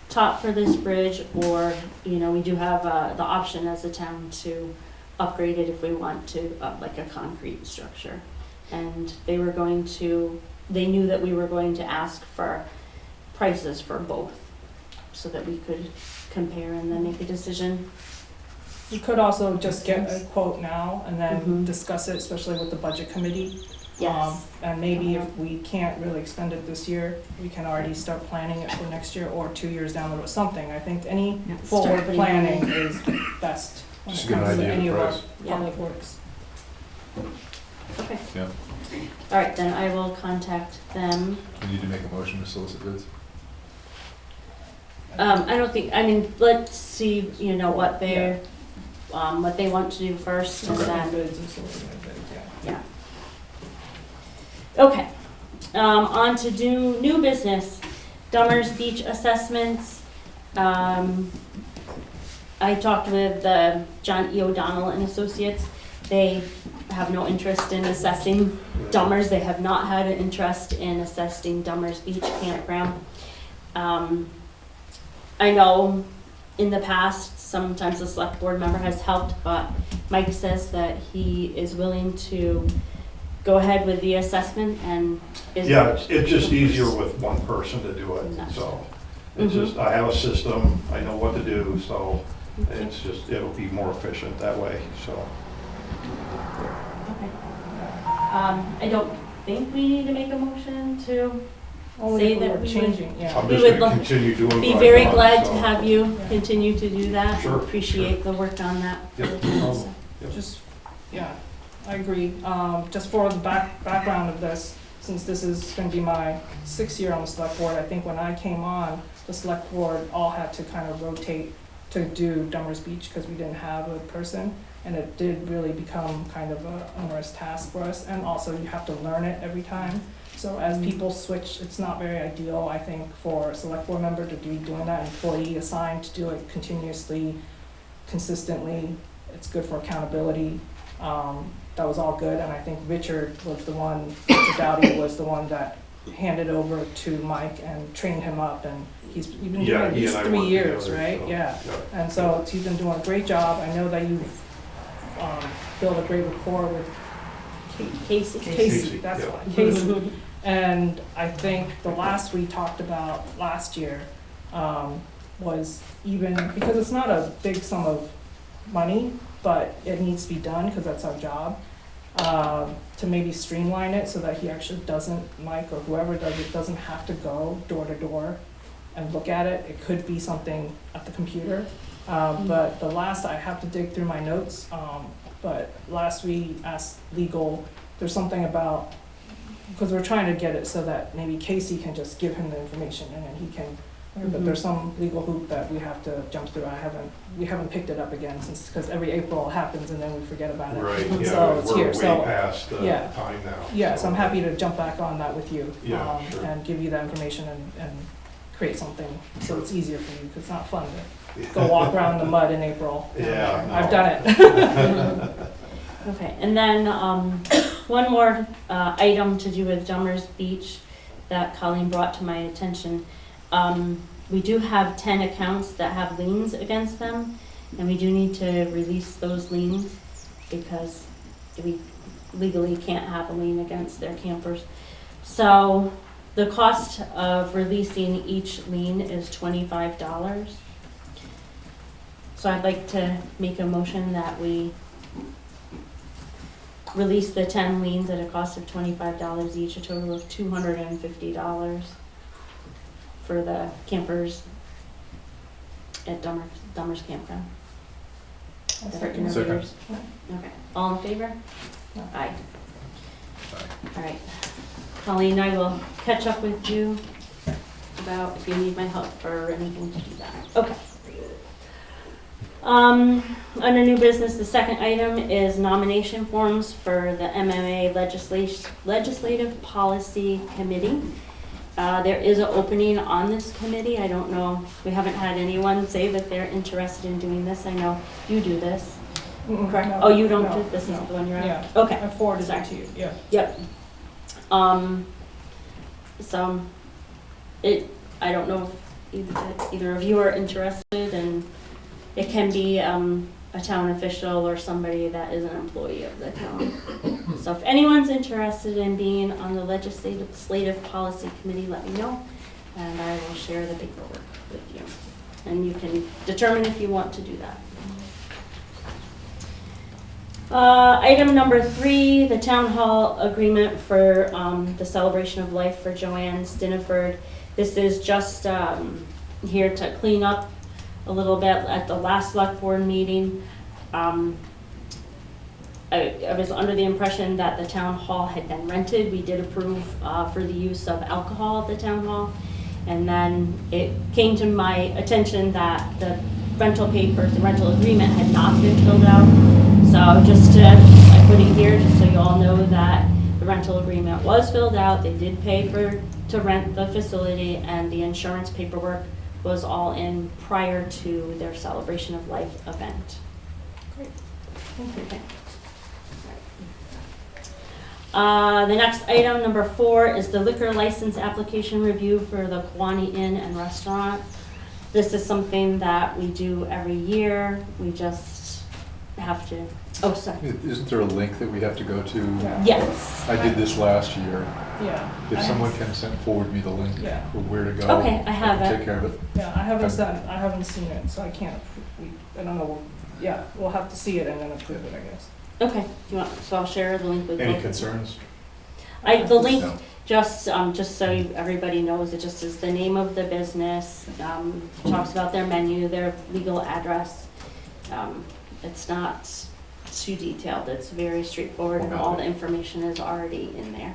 top for this bridge, or, you know, we do have the option as a town to upgrade it if we want to, like a concrete structure. And they knew that we were going to ask for prices for both, so that we could compare and then make a decision. We could also just get a quote now and then Mhm. discuss it, especially with the budget committee. Yes. And maybe if we can't really expend it this year, we can already start planning it for next year or 2 years down the road, something. I think any Yeah, forward start putting planning money. is best when Just it a good comes to idea of any of our price. Yeah. public works. Okay. Yeah. All right, then I will contact them. We need to make a motion to solicit bids. I don't think, I mean, let's see, you know, what they want to do first, and Okay. then, Bids and soliciting bids, yeah. yeah. Okay, on to do new business, Dummer's Beach assessments. I talked with John E. O'Donnell and Associates. They have no interest in assessing Dummer's. They have not had an interest in assessing Dummer's Beach campground. I know in the past, sometimes the select board member has helped, but Mike says that he is willing to go ahead with the assessment and is. Yeah, it's just easier with one person to do it, so. It's just, I have a system, I know what to do, so it's just, it'll be more efficient that way, so. Okay. I don't think we need to make a motion to Only say if we that were we changing, yeah. I'm We just would gonna love- continue doing be what I've very done, glad so. to have you continue to do that. Sure, Appreciate the work on that. Yep. Just, yeah, I agree. Just for the background of this, since this is gonna be my 6th year on the select board, I think when I came on, the select board all had to kind of rotate to do Dummer's Beach because we didn't have a person. And it did really become kind of a onerous task for us. And also you have to learn it every time. So as people switch, it's not very ideal, I think, for a select board member to be doing that, employee assigned to do it continuously, consistently. It's good for accountability. That was all good, and I think Richard Dowdy was the one that handed over to Mike and trained him up, and he's been doing Yeah, it he these and I 3 worked years, together, right? so, Yeah. yeah. And so he's been doing a great job. I know that you've built a great rapport with Casey. Casey, that's yeah. why, Casey. And I think the last we talked about last year was even, because it's not a big sum of money, but it needs to be done because that's our job, to maybe streamline it so that he actually doesn't, Mike or whoever does it, doesn't have to go door to door and look at it. It could be something at the computer. But the last, I have to dig through my notes, but last we asked legal, there's something about, because we're trying to get it so that maybe Casey can just give him the information and then he can, but there's some legal hoop that we have to jump through. We haven't picked it up again since, because every April happens and then we forget about it. Right, So yeah, it's we're here, way so, past the yeah. time now. yeah, so I'm happy to jump back on that with you. Yeah, sure. And give you that information and create something so it's easier for you, because it's not fun to go walk around in the mud in April. Yeah, no. I've done it. Okay, and then one more item to do with Dummer's Beach that Colleen brought to my attention. We do have 10 accounts that have liens against them, and we do need to release those liens because we legally can't have a lien against their campers. So the cost of releasing each lien is $25. So I'd like to make a motion that we release the 10 liens at a cost of $25 each, a total of $250 for the campers at Dummer's Campground. that are interviewers? Okay, all in favor? Aye. All right. Colleen, I will catch up with you about if you need my help or anything to do that. Okay. Under new business, the second item is nomination forms for the MMA Legislative Policy Committee. There is an opening on this committee. I don't know, we haven't had anyone say that they're interested in doing this. I know you do this, correct? No, Oh, you don't no, do, this is no. the one you're on? Yeah. Okay. I forwarded Sorry. it to you, yeah. Yep. So, I don't know if either of you are interested, and it can be a town official or somebody that is an employee of the town. So if anyone's interested in being on the Legislative Policy Committee, let me know, and I will share the paperwork with you. And you can determine if you want to do that. Item number 3, the town hall agreement for the celebration of life for Joanne Stinneford. This is just here to clean up a little bit. At the last select board meeting, I was under the impression that the town hall had been rented. We did approve for the use of alcohol at the town hall. And then it came to my attention that the rental papers, the rental agreement had not been filled out. So I put it here just so you all know that the rental agreement was filled out. They did pay to rent the facility, and the insurance paperwork was all in prior to their celebration of life event. Great. Okay. The next item, number 4, is the liquor license application review for the Kawanhee Inn and Restaurant. This is something that we do every year. We just have to, oh, sorry. Isn't there a link that we have to go to? Yeah. Yes. I did this last year. Yeah. If someone can forward me the link Yeah. of where to go. Okay, I have can it. Take care of it. Yeah, I haven't seen it, so I can't, I don't know, yeah, we'll have to see it and then approve it, I guess. Okay, so I'll share the link with Any both. concerns? The link, No. just so everybody knows, it just is the name of the business, talks about their menu, their legal address. It's not too detailed, it's very straightforward, and all the information is already in there.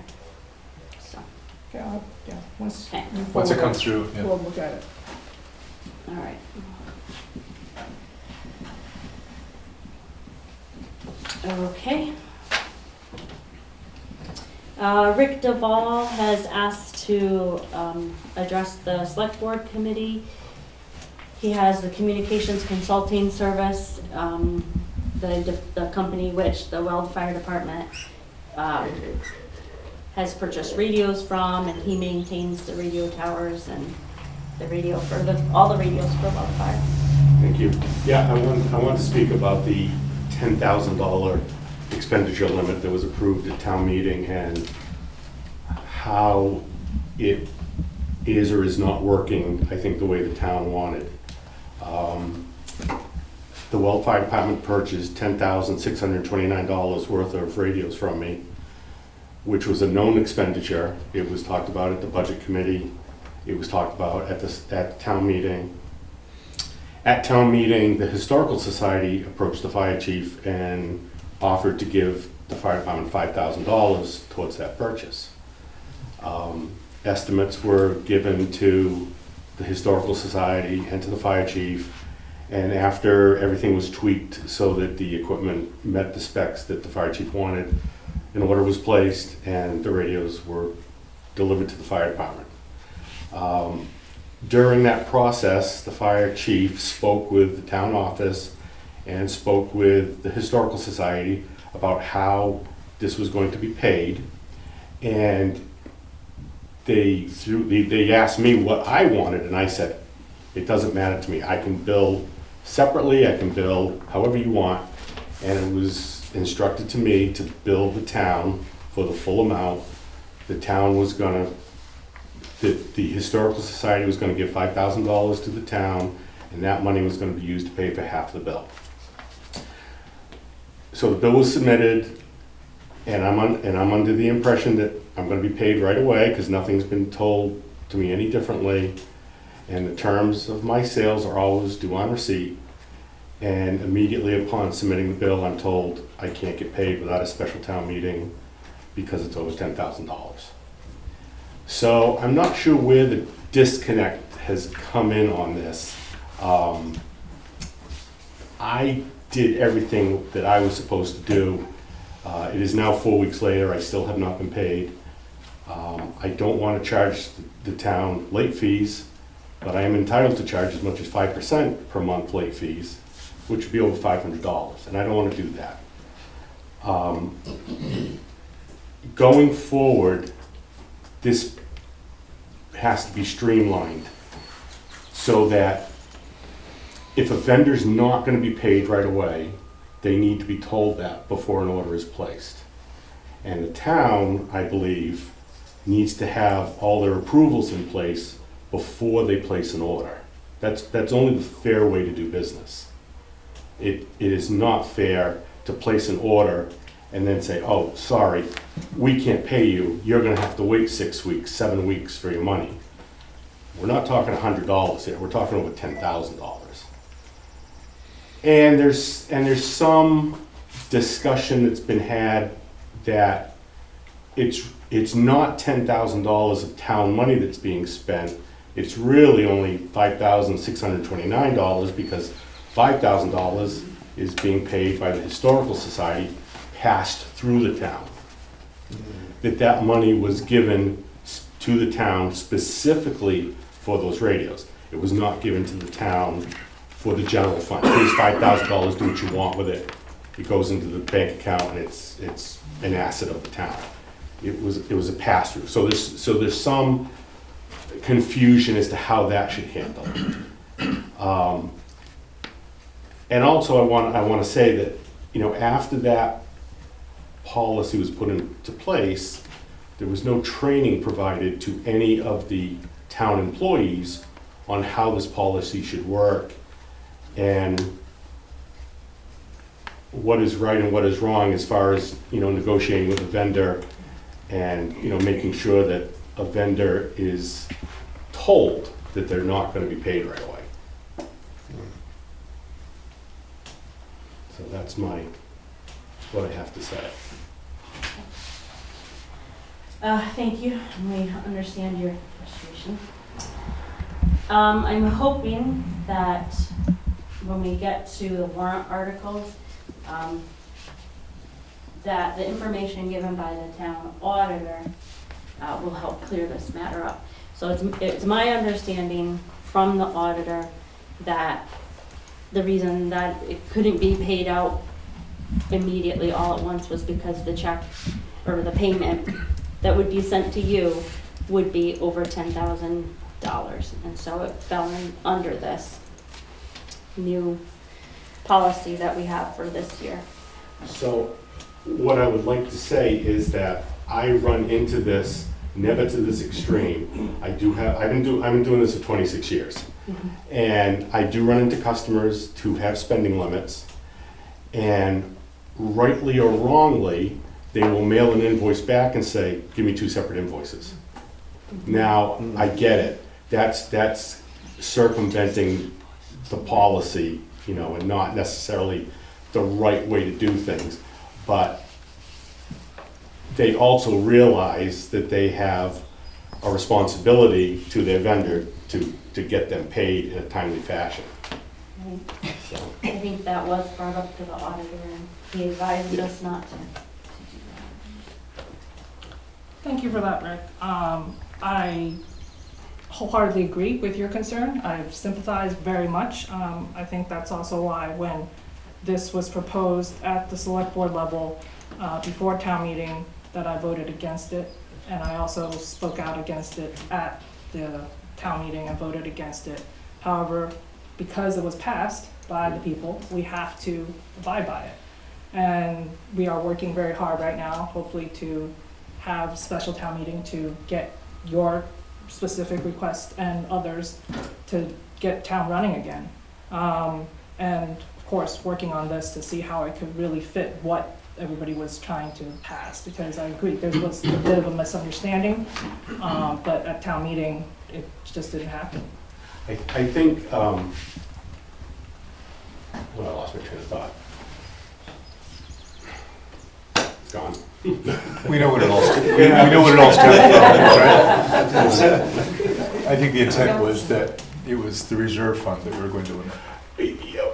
So, Yeah, once okay, you Once it forward comes through, yeah. we'll look at it. all right. Okay. Rick Duvall has asked to address the select board committee. He has the communications consulting service, the company which the Weld Fire Department has purchased radios from, and he maintains the radio towers and the radio for all the radios for Weld Fire. Thank you. Yeah, I want to speak about the $10,000 expenditure limit that was approved at town meeting and how it is or is not working, I think, the way the town wanted. The Weld Fire Department purchased $10,629 worth of radios from me, which was a known expenditure. It was talked about at the budget committee. It was talked about at town meeting. At town meeting, the Historical Society approached the fire chief and offered to give the fire department $5,000 towards that purchase. Estimates were given to the Historical Society and to the fire chief, and after everything was tweaked so that the equipment met the specs that the fire chief wanted, an order was placed and the radios were delivered to the fire department. During that process, the fire chief spoke with the town office and spoke with the Historical Society about how this was going to be paid. And they asked me what I wanted, and I said, it doesn't matter to me. I can bill separately, I can bill however you want. And it was instructed to me to bill the town for the full amount. The town was gonna, the Historical Society was gonna give $5,000 to the town, and that money was gonna be used to pay for half the bill. So the bill was submitted, and I'm under the impression that I'm gonna be paid right away, because nothing's been told to me any differently. And the terms of my sales are always due on receipt. And immediately upon submitting the bill, I'm told I can't get paid without a special town meeting because it's over $10,000. So I'm not sure where the disconnect has come in on this. I did everything that I was supposed to do. It is now 4 weeks later, I still have not been paid. I don't want to charge the town late fees, but I am entitled to charge as much as 5% per month late fees, which would be over $500, and I don't want to do that. Going forward, this has to be streamlined so that if a vendor's not going to be paid right away, they need to be told that before an order is placed. And the town, I believe, needs to have all their approvals in place before they place an order. That's only the fair way to do business. It is not fair to place an order and then say, oh, sorry, we can't pay you. You're gonna have to wait 6 weeks, 7 weeks for your money. We're not talking $100 here, we're talking over $10,000. And there's some discussion that's been had that it's not $10,000 of town money that's being spent. It's really only $5,629 because $5,000 is being paid by the Historical Society passed through the town. That money was given to the town specifically for those radios. It was not given to the town for the general fund. Here's $5,000, do what you want with it. It goes into the bank account and it's an asset of the town. It was a pass-through. So there's some confusion as to how that should handle. And also I want to say that, you know, after that policy was put into place, there was no training provided to any of the town employees on how this policy should work and what is right and what is wrong as far as, you know, negotiating with a vendor and, you know, making sure that a vendor is told that they're not going to be paid right away. So that's what I have to say. Thank you. We understand your frustration. I'm hoping that when we get to the warrant articles, that the information given by the town auditor will help clear this matter up. So it's my understanding from the auditor that the reason that it couldn't be paid out immediately all at once was because the check or the payment that would be sent to you would be over $10,000. And so it fell in under this new policy that we have for this year. So what I would like to say is that I run into this, never to this extreme. I've been doing this for 26 years. Mm-hmm. And I do run into customers who have spending limits, and rightly or wrongly, they will mail an invoice back and say, give me 2 separate invoices. Now, I get it. That's circumventing the policy, you know, and not necessarily the right way to do things. But they also realize that they have a responsibility to their vendor to get them paid in a timely fashion. So. I think that was brought up to the auditor and he advised us not to do that. Thank you for that, Rick. I wholeheartedly agree with your concern. I sympathize very much. I think that's also why when this was proposed at the select board level before town meeting that I voted against it, and I also spoke out against it at the town meeting and voted against it. However, because it was passed by the people, we have to abide by it. And we are working very hard right now, hopefully to have special town meeting to get your specific requests and others to get town running again. And of course, working on this to see how it could really fit what everybody was trying to pass, because I agree, there was a bit of a misunderstanding, but at town meeting, it just didn't happen. I think, Well, I lost my train of thought. It's gone. We know what it all, we know what it all stems from, right? I think the intent was that it was the reserve fund that we were going to limit.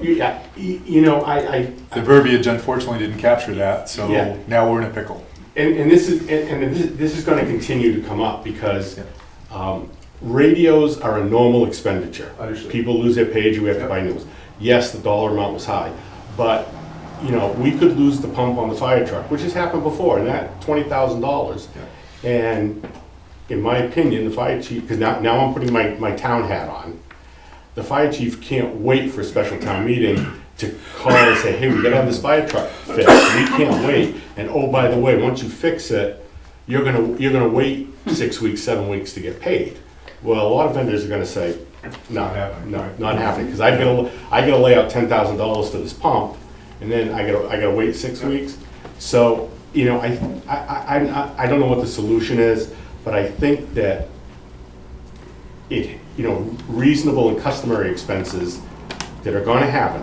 Yeah, you know, The verbiage unfortunately didn't capture that, so Yeah. now we're in a pickle. and this is going to continue to come up because radios are a normal expenditure. Understood. People lose their page, we have to buy new ones. Yes, the dollar amount was high, but, you know, we could lose the pump on the fire truck, which has happened before, and that $20,000. And in my opinion, the fire chief, because now I'm putting my town hat on, the fire chief can't wait for a special town meeting to call and say, hey, we gotta have this fire truck fixed, we can't wait. And oh, by the way, once you fix it, you're gonna wait 6 weeks, 7 weeks to get paid. Well, a lot of vendors are gonna say, no, Not happening, no, right. not happening, because I gotta lay out $10,000 for this pump, and then I gotta wait 6 weeks. So, you know, I don't know what the solution is, but I think that reasonable and customary expenses that are gonna happen.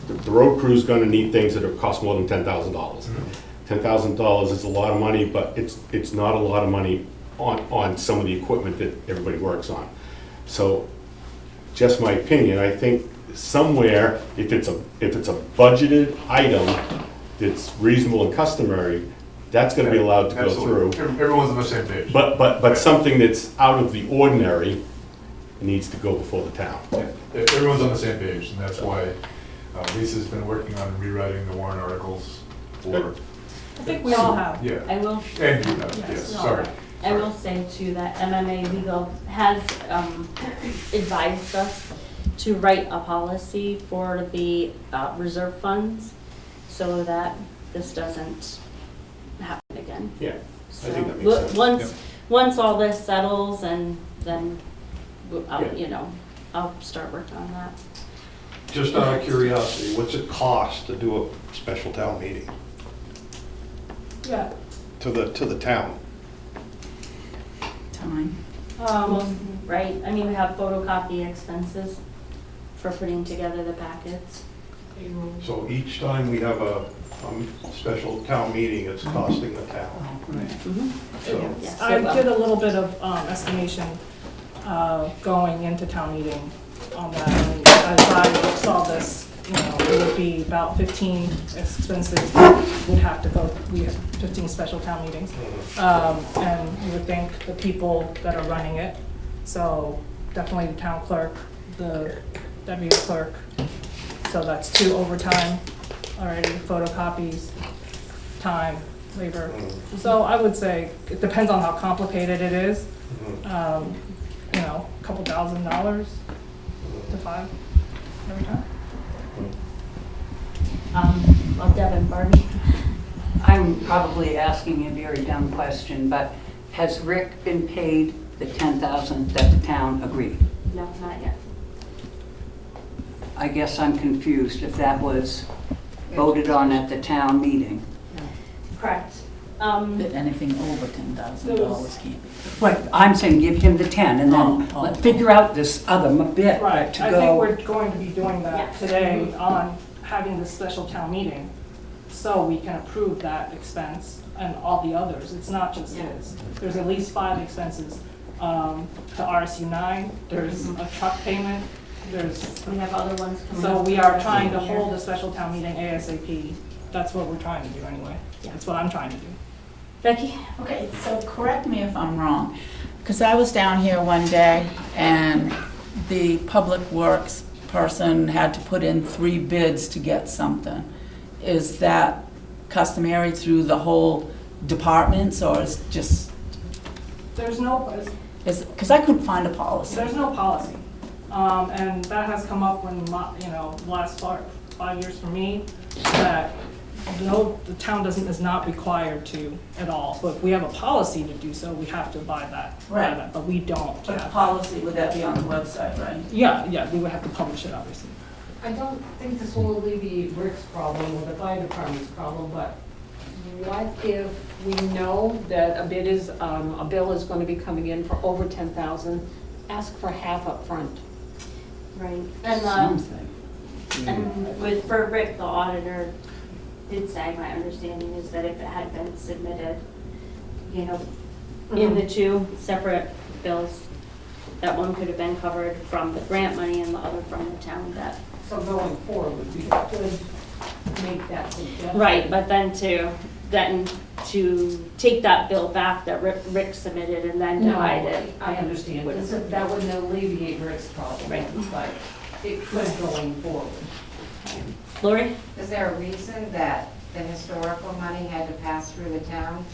The road crew's gonna need things that are cost more than $10,000. $10,000 is a lot of money, but it's not a lot of money on some of the equipment that everybody works on. So, just my opinion, I think somewhere, if it's a budgeted item that's reasonable and customary, that's gonna be allowed to go through. Absolutely. Everyone's on the same page. But something that's out of the ordinary needs to go before the town. Yeah, everyone's on the same page, and that's why Lisa's been working on rewriting the warrant articles for, I think we all have. yeah. I will, And you have, yes, sorry. I will say too that MMA Legal has advised us to write a policy for the reserve funds so that this doesn't happen again. Yeah, I So think that makes sense. once all this settles, and then Yeah. I'll start working on that. Just out of curiosity, what's it cost to do a special town meeting Yeah. to the town? Time. Right, I mean, we have photocopy expenses for putting together the packets. So each time we have a special town meeting, it's costing the town. So, Yes, I it will. did a little bit of estimation going into town meeting on that. And as I saw this, it would be about 15 expenses would have to go, we have 15 special town meetings. And you would think the people that are running it, so definitely the town clerk, the deputy clerk, so that's 2 overtime already, photocopies, time, labor. So I would say, it depends on how complicated it is. A couple $1,000 to $5 every time. Well, Devin, Barbie. I'm probably asking a very dumb question, but has Rick been paid the $10,000 that the town agreed? No, not yet. I guess I'm confused if that was voted on at the town meeting. Correct. That anything over $10,000 can't be. Right, I'm saying give him the 10 and then let's figure out this other bit Right, to I go. think we're going to be doing that Yes. today on having this special town meeting, so we can approve that expense and all the others. It's not just his. There's at least 5 expenses. The RSU9, there's a truck payment, We have other ones coming so up we for are the rest trying of to the year. hold a special town meeting ASAP. That's what we're trying to do anyway. Yeah. That's what I'm trying to do. Becky? Okay, so correct me if I'm wrong, because I was down here one day and the public works person had to put in 3 bids to get something. Is that customary through the whole departments, or is it just, There's no, because I couldn't find a policy. There's no policy. And that has come up when, last 5 years for me, that the town is not required to at all. But if we have a policy to do so, we have to abide by Right. that, but we don't. But the policy, would that be on the website, right? Yeah, we would have to publish it, obviously. I don't think this will alleviate Rick's problem or the fire department's problem, but what if we know that a bill is going to be coming in for over 10,000, ask for half up front. Right. And Something. And for Rick, the auditor did say, my understanding is that if it had been submitted, you know, in the two separate bills, that one could have been covered from the grant money and the other from the town debt. So going forward, we could make that suggestion. Right, but then to take that bill back that Rick submitted and then No, divide it. I understand. That wouldn't alleviate Rick's problem, Right. but it could going forward. Lori? Is there a reason that the historical money had to pass through the town?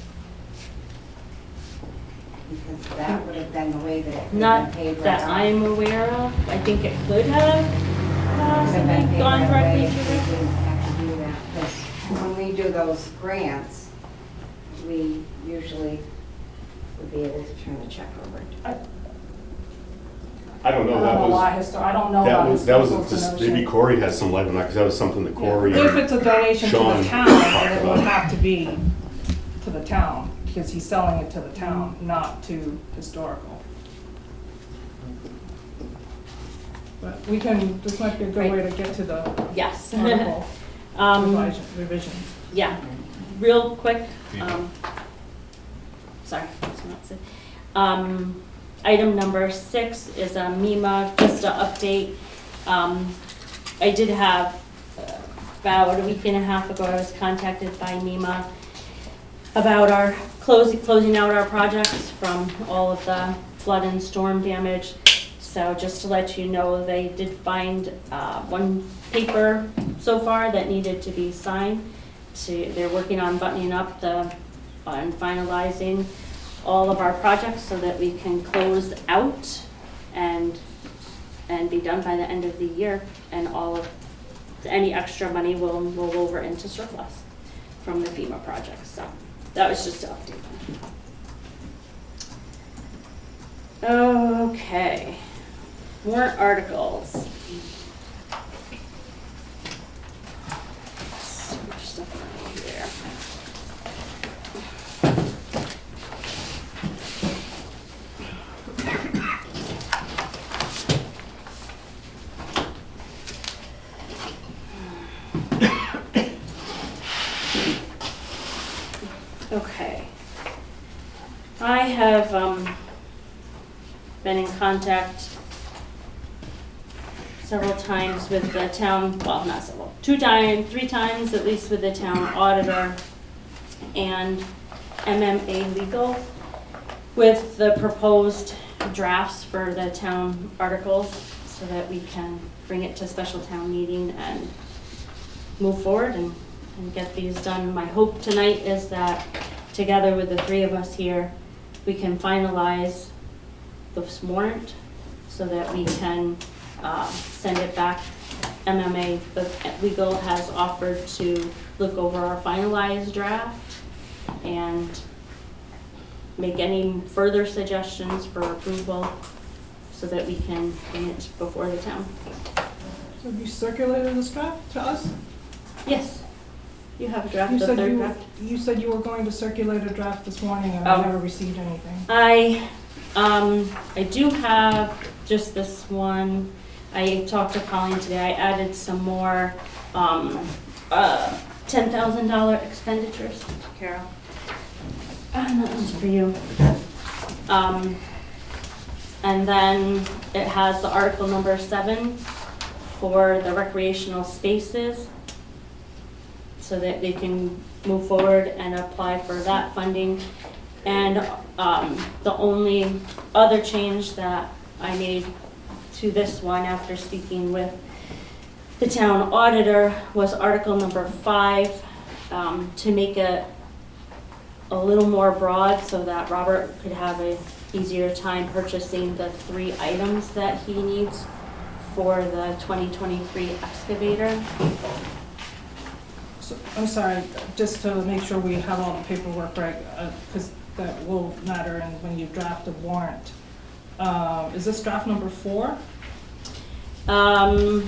Because that would have been the way that it could have Not been paid right that off. I'm aware of. I think it could have Could have been paid gone right directly away to if we Rick. didn't have to do that. Because when we do those grants, we usually would be able to turn the check over. I don't know, that was, I don't know that about was, that was, historical just- notion. maybe Corey has some light on that, because that was something that Corey. If it's a donation to Sean the town, talked then it would about. have to be to the town, because he's selling it to the town, not to historical. But we can, this might be a good way to get to the Yes. article revision. Yeah, real quick, sorry, that's not it. Item number 6 is a MEMA Vista update. I did have, about a week and a half ago, I was contacted by MEMA about our closing out our projects from all of the flood and storm damage. So just to let you know, they did find one paper so far that needed to be signed. They're working on buttoning up and finalizing all of our projects so that we can close out and be done by the end of the year, and all of any extra money will roll over into surplus from the FEMA projects. So that was just to update them. Okay, warrant articles. Switch stuff around here. Okay. I have been in contact several times with the town, well, not several, 3 times at least with the town auditor and MMA Legal with the proposed drafts for the town articles so that we can bring it to special town meeting and move forward and get these done. My hope tonight is that together with the 3 of us here, we can finalize this warrant so that we can send it back. MMA Legal has offered to look over our finalized draft and make any further suggestions for approval so that we can bring it before the town. So have you circulated this draft to us? Yes, you have a draft, You the said 3rd draft. you said you were going to circulate a draft this morning, and Oh. I never received anything. I do have just this one. I talked to Colleen today. I added some more $10,000 expenditures, Carol. And that one's for you. And then it has the article number 7 for the recreational spaces, so that they can move forward and apply for that funding. And the only other change that I made to this one after speaking with the town auditor was article number 5, to make it a little more broad so that Robert could have an easier time purchasing the 3 items that he needs for the 2023 excavator. So, I'm sorry, just to make sure we have all the paperwork right, because that will matter when you draft a warrant. Is this draft number 4? 'Cause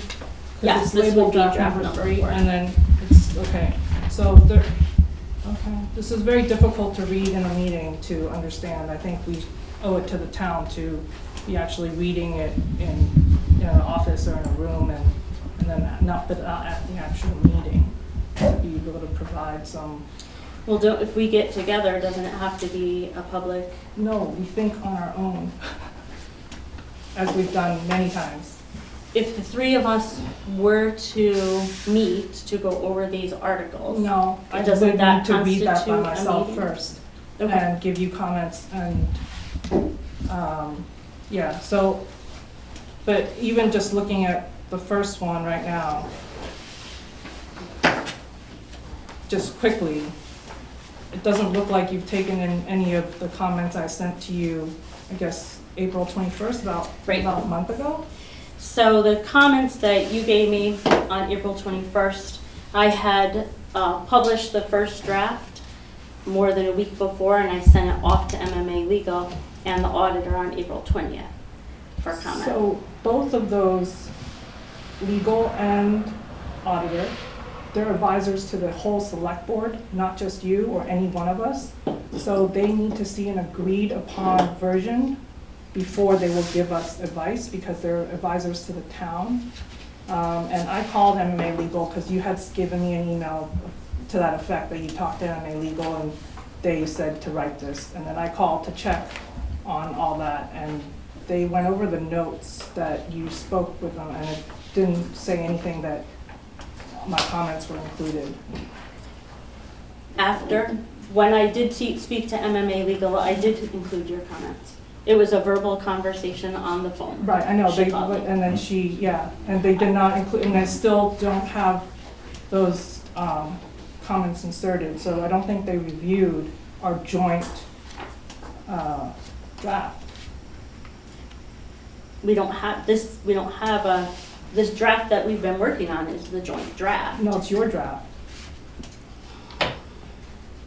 yes, it's this will labeled be draft number 3, 4. and then it's, okay. So there, okay, this is very difficult to read in a meeting to understand. I think we owe it to the town to be actually reading it in an office or in a room and and then not at the actual meeting, to be able to provide some. Well, if we get together, doesn't it have to be a public? No, we think on our own, as we've done many times. If the three of us were to meet to go over these articles. No, I just Doesn't would that need to read that by constitute a myself meeting? first Okay. and give you comments and, yeah, so, but even just looking at the first one right now, just quickly, it doesn't look like you've taken in any of the comments I sent to you, I guess, April 21st, about a month ago. So the comments that you gave me on April 21st, I had published the first draft more than a week before, and I sent it off to MMA Legal and the auditor on April 20th for comment. So both of those, legal and auditor, they're advisors to the whole select board, not just you or any one of us. So they need to see an agreed upon version before they will give us advice, because they're advisors to the town. And I called MMA Legal because you had given me an email to that effect, that you talked to MMA Legal and they said to write this. And then I called to check on all that, and they went over the notes that you spoke with them, and it didn't say anything that my comments were included. When I did speak to MMA Legal, I did include your comments. It was a verbal conversation on the phone. Right, I know, She called me. and then and they did not include, and I still don't have those comments inserted, so I don't think they reviewed our joint draft. We don't have this draft that we've been working on is the joint draft. No, it's your draft.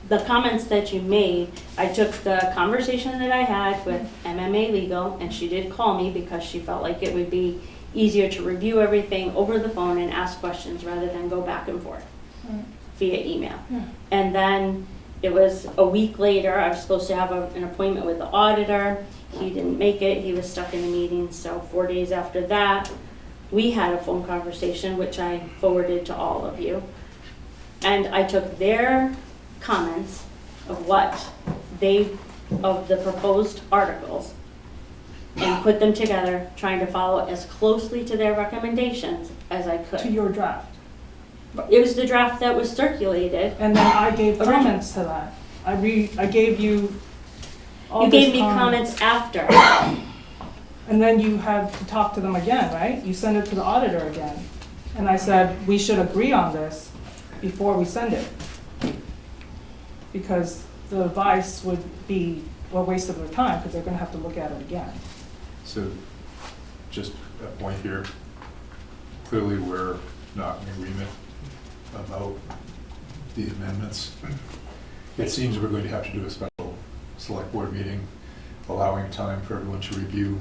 The comments that you made, I took the conversation that I had with MMA Legal, and she did call me because she felt like it would be easier to review everything over the phone and ask questions rather than go back and forth via email. Yeah. And then it was a week later, I was supposed to have an appointment with the auditor. He didn't make it, he was stuck in a meeting, so 4 days after that, we had a phone conversation, which I forwarded to all of you. And I took their comments of of the proposed articles and put them together, trying to follow as closely to their recommendations as I could. To your draft. It was the draft that was circulated. And then I gave comments to that. I gave you all You this gave me comments after. And then you had to talk to them again, right? You send it to the auditor again. And I said, we should agree on this before we send it. Because the advice would be a waste of their time, because they're gonna have to look at it again. So, just a point here, clearly we're not in agreement about the amendments. It seems we're going to have to do a special select board meeting, allowing time for everyone to review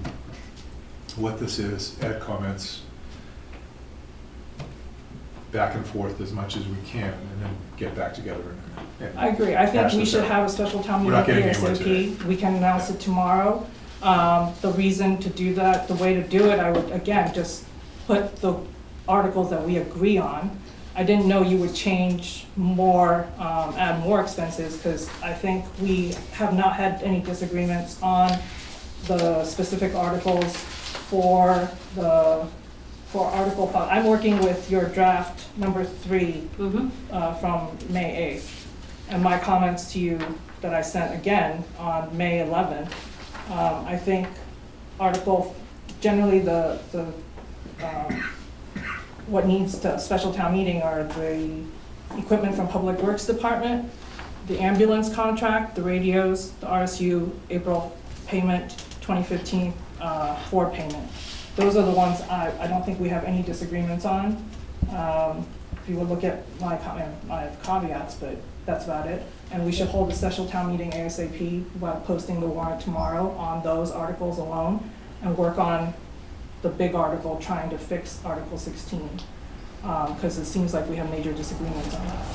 what this is, add comments, back and forth as much as we can, and then get back together and I agree. I think hash we this should out. have a special town We're meeting not getting anywhere ASAP. today. We can announce it tomorrow. The reason to do that, the way to do it, I would, again, just put the articles that we agree on. I didn't know you would change more, add more expenses, because I think we have not had any disagreements on the specific articles for Article 5. I'm working with your draft number 3 from May 8th. And my comments to you that I sent again on May 11th. I think generally what needs to special town meeting are the equipment from Public Works Department, the ambulance contract, the radios, the RSU April payment, 2015 Ford payment. Those are the ones I don't think we have any disagreements on. If you would look at my caveats, but that's about it. And we should hold a special town meeting ASAP while posting the warrant tomorrow on those articles alone, and work on the big article, trying to fix Article 16, because it seems like we have major disagreements on that.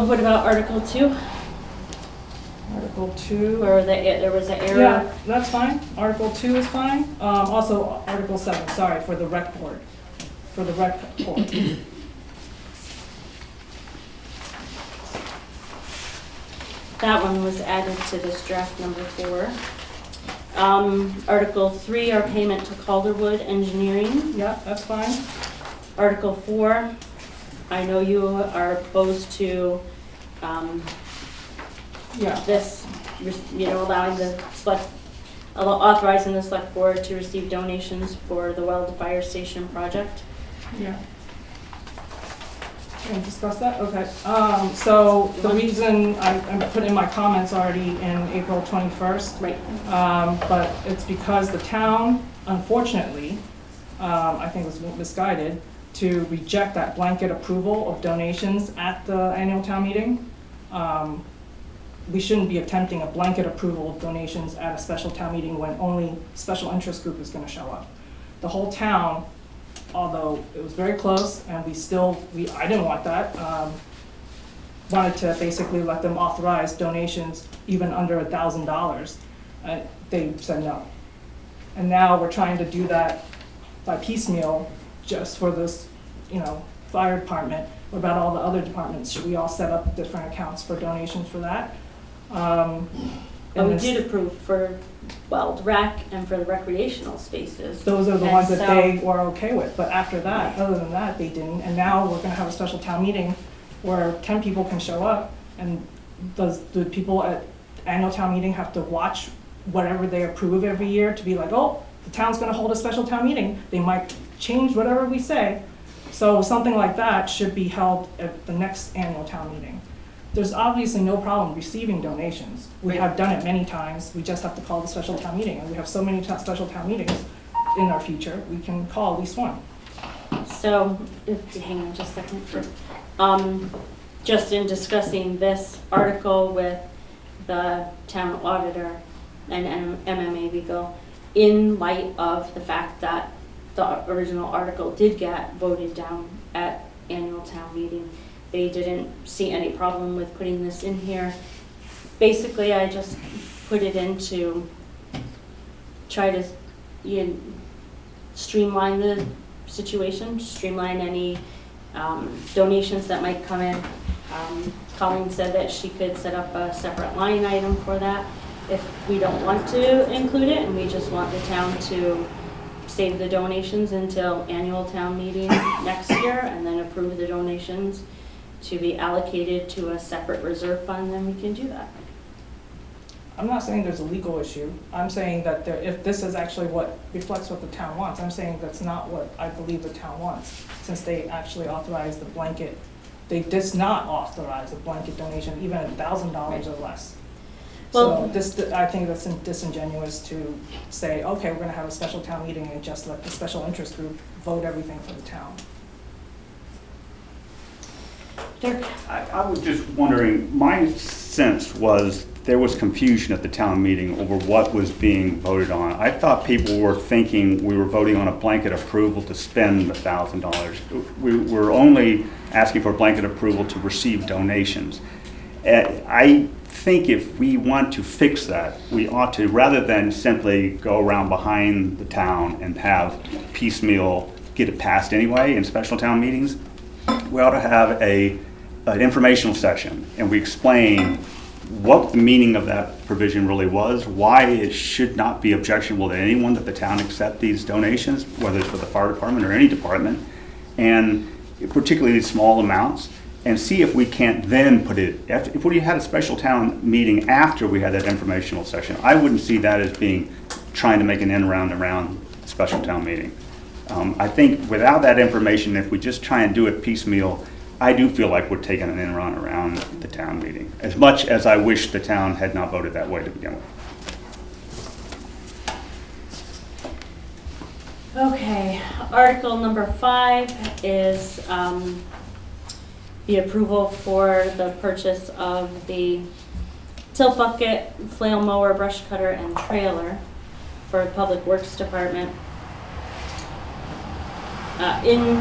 What about Article 2? Article 2. Or there was an error? Yeah, that's fine. Article 2 is fine. Also, Article 7, sorry, for the rec board. for the rec board. That one was added to this draft number 4. Article 3, our payment to Calderwood Engineering. Yeah, that's fine. Article 4, I know you are opposed to Yeah. this, allowing the authorizing the select board to receive donations for the Weld Fire Station project. Yeah. Can we discuss that? Okay. So the reason I put in my comments already in April 21st. Right. But it's because the town, unfortunately, I think was misguided to reject that blanket approval of donations at the annual town meeting. We shouldn't be attempting a blanket approval of donations at a special town meeting when only special interest group is gonna show up. The whole town, although it was very close, and I didn't want that, wanted to basically let them authorize donations even under $1,000. They said no. And now we're trying to do that by piecemeal just for this, fire department. What about all the other departments? Should we all set up different accounts for donations for that? And we did approve for Weld Rec and for the recreational spaces. Those are the And ones that so- they were okay with, but after that, other than that, they didn't. And now we're gonna have a special town meeting where 10 people can show up, and do people at annual town meeting have to watch whatever they approve every year to be like, oh, the town's gonna hold a special town meeting, they might change whatever we say. So something like that should be held at the next annual town meeting. There's obviously no problem receiving donations. We have done it many times, we just have to call the special town meeting, and we have so many special town meetings in our future, we can call at least one. So, if you hang on just a second. Just in discussing this article with the town auditor and MMA legal, in light of the fact that the original article did get voted down at annual town meeting, they didn't see any problem with putting this in here. Basically, I just put it in to try to streamline the situation, streamline any donations that might come in. Colleen said that she could set up a separate line item for that if we don't want to include it and we just want the town to save the donations until annual town meeting next year and then approve the donations to be allocated to a separate reserve fund, then we can do that. I'm not saying there's a legal issue, I'm saying that if this is actually what reflects what the town wants, I'm saying that's not what I believe the town wants, since they actually authorized the blanket. They did not authorize a blanket donation, even $1,000 or less. Well, So I think that's disingenuous to say, okay, we're gonna have a special town meeting and just let the special interest group vote everything for the town. Dirk? I was just wondering, my sense was there was confusion at the town meeting over what was being voted on. I thought people were thinking we were voting on a blanket approval to spend $1,000. We were only asking for blanket approval to receive donations. I think if we want to fix that, we ought to, rather than simply go around behind the town and have piecemeal get it passed anyway in special town meetings, we ought to have an informational session and we explain what the meaning of that provision really was, why it should not be objectionable to anyone that the town accept these donations, whether it's for the fire department or any department, and particularly small amounts, and see if we can't then put it, if we had a special town meeting after we had that informational session, I wouldn't see that as being trying to make an end around the special town meeting. I think without that information, if we just try and do it piecemeal, I do feel like we're taking an end around the town meeting, as much as I wish the town had not voted that way to begin with. Okay, article number 5 is the approval for the purchase of the tilt bucket, flail mower, brush cutter, and trailer for Public Works Department. In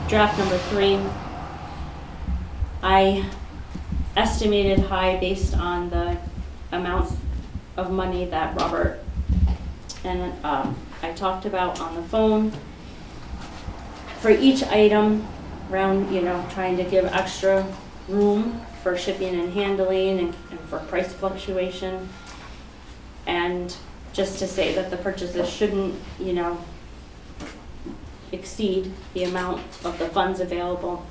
draft number 3, I estimated high based on the amounts of money that Robert and I talked about on the phone. for each item, around, trying to give extra room for shipping and handling and for price fluctuation. And just to say that the purchases shouldn't, exceed the amount of the funds available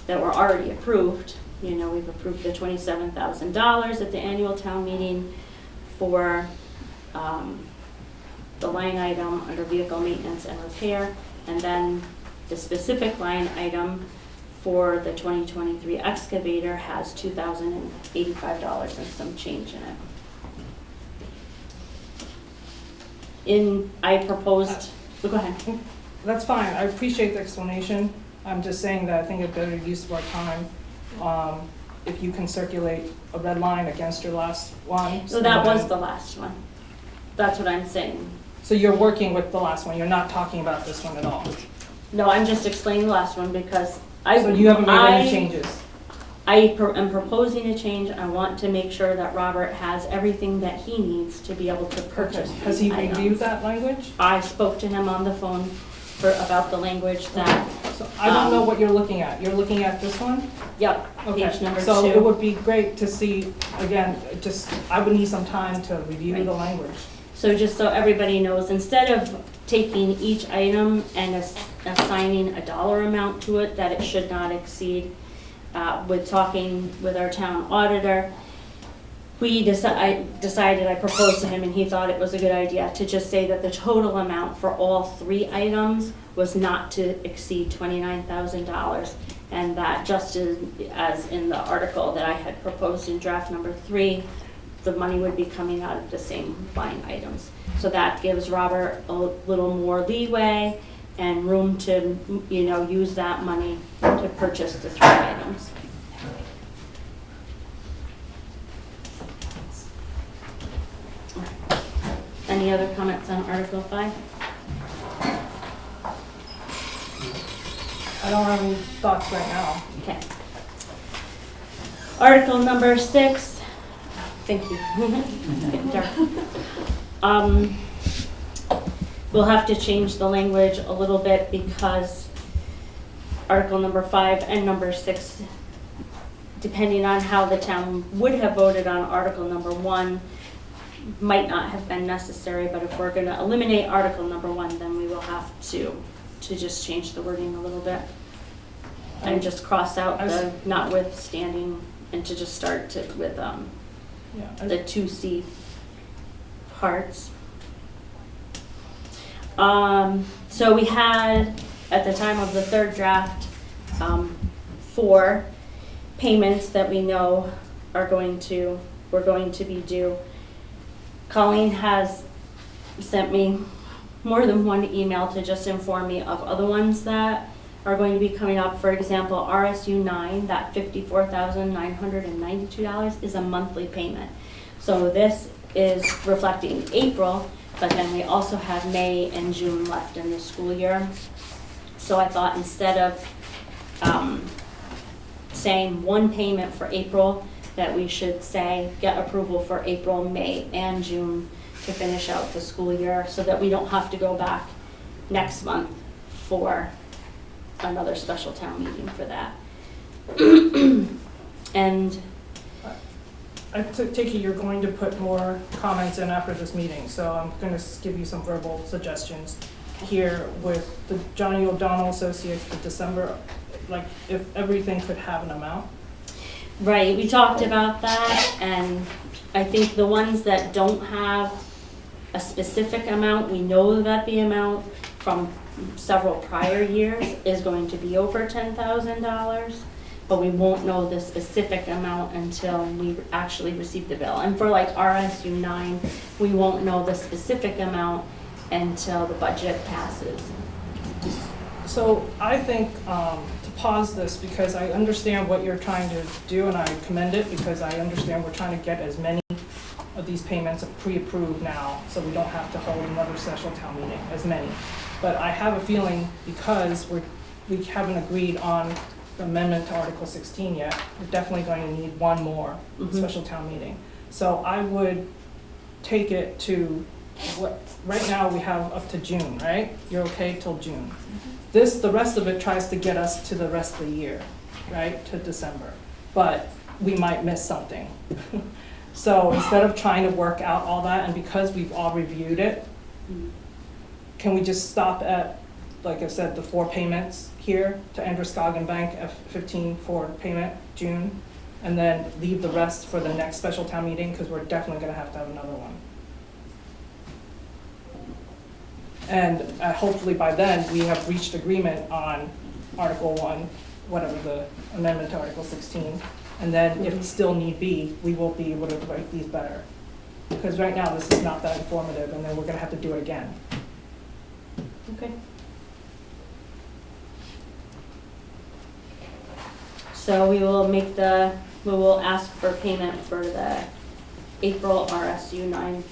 that were already approved. We've approved the $27,000 at the annual town meeting for the line item under vehicle maintenance and repair, and then the specific line item for the 2023 excavator has $2,085 and some change in it. I proposed, go ahead. That's fine, I appreciate the explanation. I'm just saying that I think it's better use of our time if you can circulate a red line against your last one. So that was the last one. That's what I'm saying. So you're working with the last one, you're not talking about this one at all? No, I'm just explaining the last one because So you haven't made any changes? I am proposing a change. I want to make sure that Robert has everything that he needs to be able to purchase. Has he these items. reviewed that language? I spoke to him on the phone about the language that. So I don't know what you're looking at. You're looking at this one? Yep, Okay. page number 2. So it would be great to see, again, I would need some time to review the language. So just so everybody knows, instead of taking each item and assigning a dollar amount to it that it should not exceed, with talking with our town auditor, I proposed to him and he thought it was a good idea to just say that the total amount for all 3 items was not to exceed $29,000, and that just as in the article that I had proposed in draft number 3, the money would be coming out of the same line items. So that gives Robert a little more leeway and room to, use that money to purchase the 3 items. Any other comments on Article 5? I don't have any thoughts right now. Okay. Article number 6. Thank you. Getting dark. We'll have to change the language a little bit because Article number 5 and number 6, depending on how the town would have voted on Article number 1, might not have been necessary, but if we're going to eliminate Article number 1, then we will have to just change the wording a little bit and just cross out the notwithstanding and to just start with the 2C parts. So we had, at the time of the 3rd draft, 4 payments that we know we're going to be due. Colleen has sent me more than one email to just inform me of other ones that are going to be coming up. For example, RSU9, that $54,992 is a monthly payment. So this is reflecting April, but then we also have May and June left in the school year. So I thought instead of saying one payment for April, that we should say get approval for April, May, and June to finish out the school year so that we don't have to go back next month for another special town meeting for that. And I take it you're going to put more comments in after this meeting, so I'm going to give you some verbal suggestions here with the Johnny O'Donnell Associates, the December, like if everything could have an amount. right, we talked about that, and I think the ones that don't have a specific amount, we know that the amount from several prior years is going to be over $10,000, but we won't know the specific amount until we actually receive the bill. And for like RSU9, we won't know the specific amount until the budget passes. So I think to pause this, because I understand what you're trying to do and I commend it, because I understand we're trying to get as many of these payments pre-approved now so we don't have to hold another special town meeting, as many. But I have a feeling because we haven't agreed on the amendment to Article 16 yet, we're definitely going to need one more special town meeting. So I would take it to right now we have up to June, right? You're okay till June. The rest of it tries to get us to the rest of the year, right, to December. But we might miss something. So instead of trying to work out all that, and because we've all reviewed it, can we just stop at, like I said, the 4 payments here to Androscoggin Bank, F15 for payment, June, and then leave the rest for the next special town meeting, because we're definitely gonna have to have another one. And hopefully by then, we have reached agreement on Article 1, whatever the amendment to Article 16. And then if still need be, we will be able to write these better. Because right now, this is not that informative, and then we're gonna have to do it again. Okay. So we will ask for payment for the April RSU9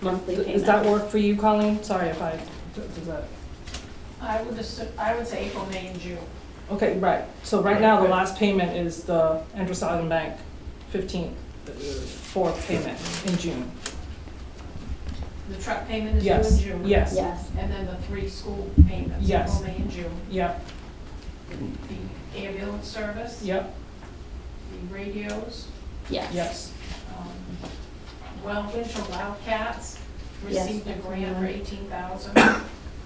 monthly payment. Does that work for you, Colleen? Sorry if does that? I would say April, May, and June. Okay, right. So right now, the last payment is the Androscoggin Bank 15th, 4th payment in June. The truck payment is due Yes, in June. yes. Yes. And then the 3 school payments, Yes. April, May, and June. Yep, The ambulance service. yep, The radios. Yes. yes. Weld Wildcats Yes, received a that's grant the for one. $18,000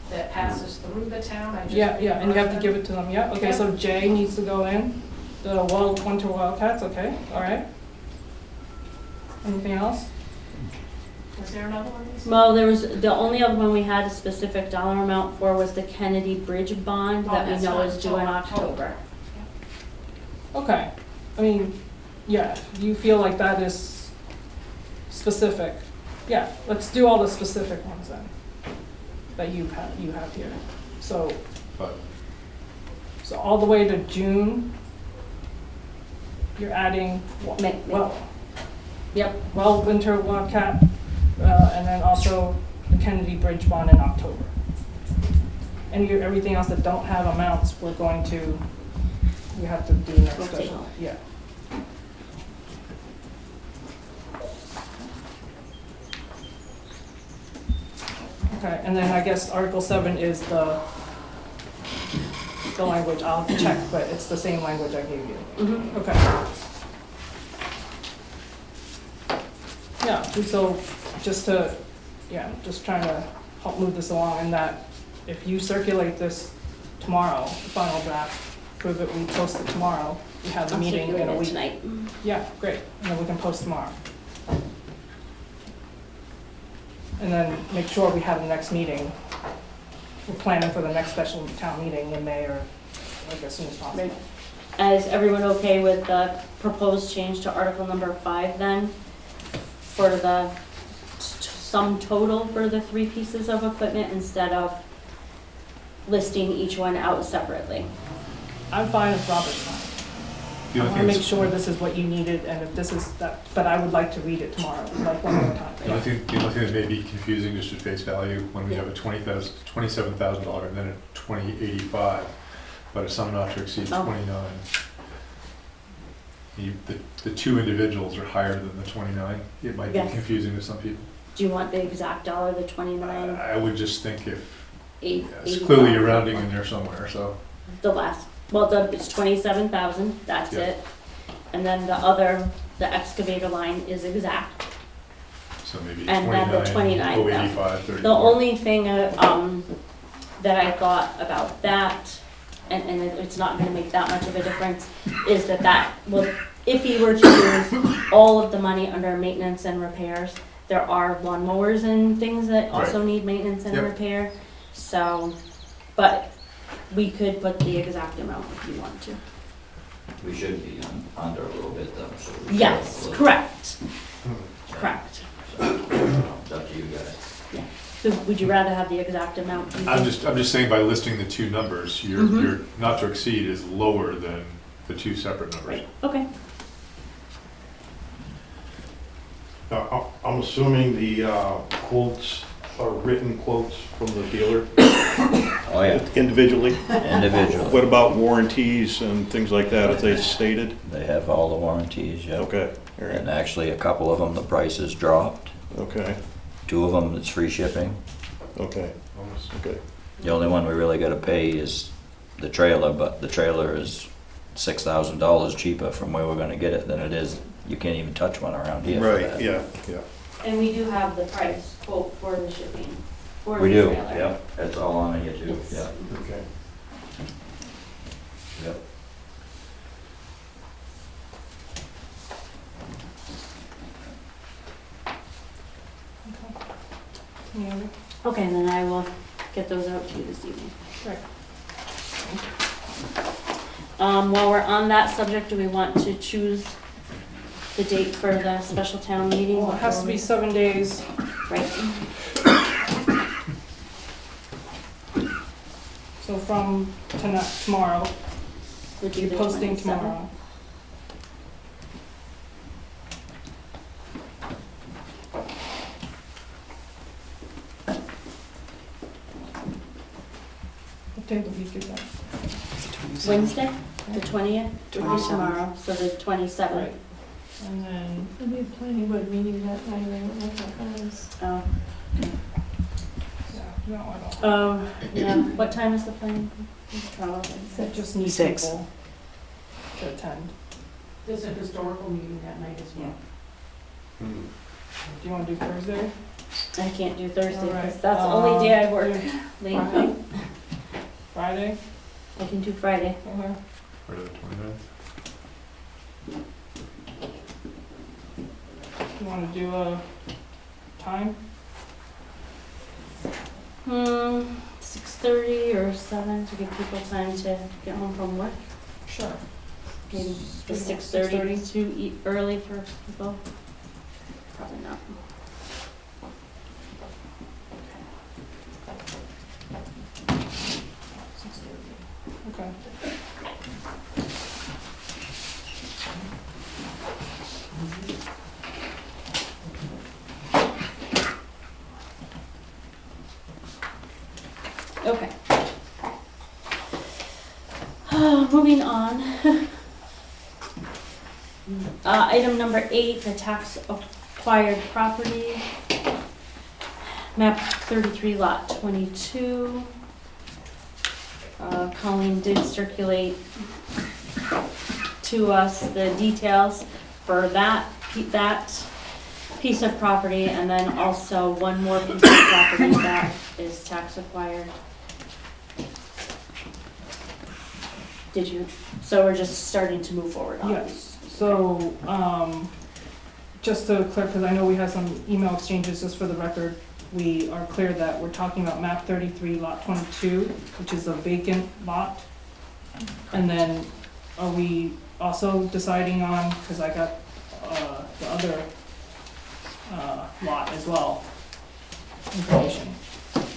that passes through the town. I just Yeah, and you have to give it to them, yeah. Okay, Yep. so J needs to go in. The Winter Wildcats, okay, all right. Anything else? Was there another one? Well, there was, the only other one we had a specific dollar amount for was the Kennedy Bridge bond Oh, that we that's know not is due in until October. Okay, I mean, yeah, you feel like that is specific. Yeah, let's do all the specific ones then, that you have here. So, But so all the way to June, you're adding, well, Yep, Winter Wildcat, and then also the Kennedy Bridge bond in October. And everything else that don't have amounts, we have to do next We'll take special, yeah. Okay, and then I guess Article 7 is the language, I'll check, but it's the same language I gave you. mhm. Okay. Yeah, and so just trying to help move this along, and that if you circulate this tomorrow, the final draft, prove it, we post it tomorrow, we have the I'll meeting in a circulate it week. tonight. Yeah, great, and then we can post tomorrow. And then make sure we have the next meeting. We're planning for the next special town meeting in May or like as soon as possible. Right. Is everyone okay with the proposed change to Article number 5 then? For the sum total for the 3 pieces of equipment instead of listing each one out separately? I'm fine if Robert's fine. the I only wanna thing make that's, sure this is what you needed, and if this is that, but I would like to read it tomorrow, like one more time. the only thing that may be confusing just at face value, when we have a $27,000 and then a 2085, but a sum not to exceed Oh. 29. The 2 individuals are higher than the 29. It might be Yes. confusing to some people. Do you want the exact dollar, the 29, I would just think if, 8, it's clearly you're rounding in there somewhere, so. The last, well, it's 27,000, that's Yeah. it. And then the other, the excavator line is exact. So maybe And then the 29, 29,000. 085, 34. The only thing that I thought about that, and it's not gonna make that much of a difference, is that well, if you were to use all of the money under maintenance and repairs, there are lawnmowers and things that also Right. need maintenance and Yep. repair. So, but we could put the exact amount if you want to. We should be under a little bit though, so. we should Yes, have a little- correct, Yeah. correct. So, it's up to you guys. So would you rather have the exact amount? you I'm think? just saying by listing the 2 numbers, your Mhm. not to exceed is lower than the 2 separate numbers. Right, okay. Now, I'm assuming the quotes are written quotes from the dealer Oh, yeah, individually? individual. What about warranties and things like that, if they stated? They have all the warranties, yeah. Okay, all right, And actually, a couple of them, the prices dropped. okay. 2 of them, it's free shipping. Okay, okay. The only one we really gotta pay is the trailer, but the trailer is $6,000 cheaper from where we're gonna get it than it is, you can't even touch one around here for that. Right, yeah, yeah. And we do have the price quote for the shipping, for the We do, trailer. yeah, it's all on here too, It's- yeah, Okay. yep. Any other? Okay, and then I will get those out to you this evening. Right. While we're on that subject, do we want to choose the date for the special town meeting? Well, it has to be 7 days. Right, So from tomorrow, would be you're the posting 27th. tomorrow. What day of the week is that? Wednesday, the 20th, would be 27th. tomorrow, so the 27th. Right. And then, There'll be a planning board meeting that night, I don't know what that is. Oh, yeah, no, I don't. yeah, what time is the planning? Probably. It just needs 6. people to attend. There's a historical meeting that night as well. Do you wanna do Thursday? I can't do Thursday, All right. because that's the only day I work late. Friday? Friday? I can do Friday. Okay. Friday the 29th. You wanna do a time? 6:30 or 7 to give people time to get home from work. Sure. Maybe the 6:30 too early for people? Probably not. Okay. Okay. Moving on. Item number 8, the tax acquired property. Map 33, lot 22. Colleen did circulate to us the details for that piece of property, and then also one more piece of property that is tax acquired. Did you, so we're just starting to move forward on it? Yes, so, just to clear, because I know we had some email exchanges, just for the record, we are clear that we're talking about map 33, lot 22, which is a vacant lot. And then are we also deciding on, because I got the other lot as well, information,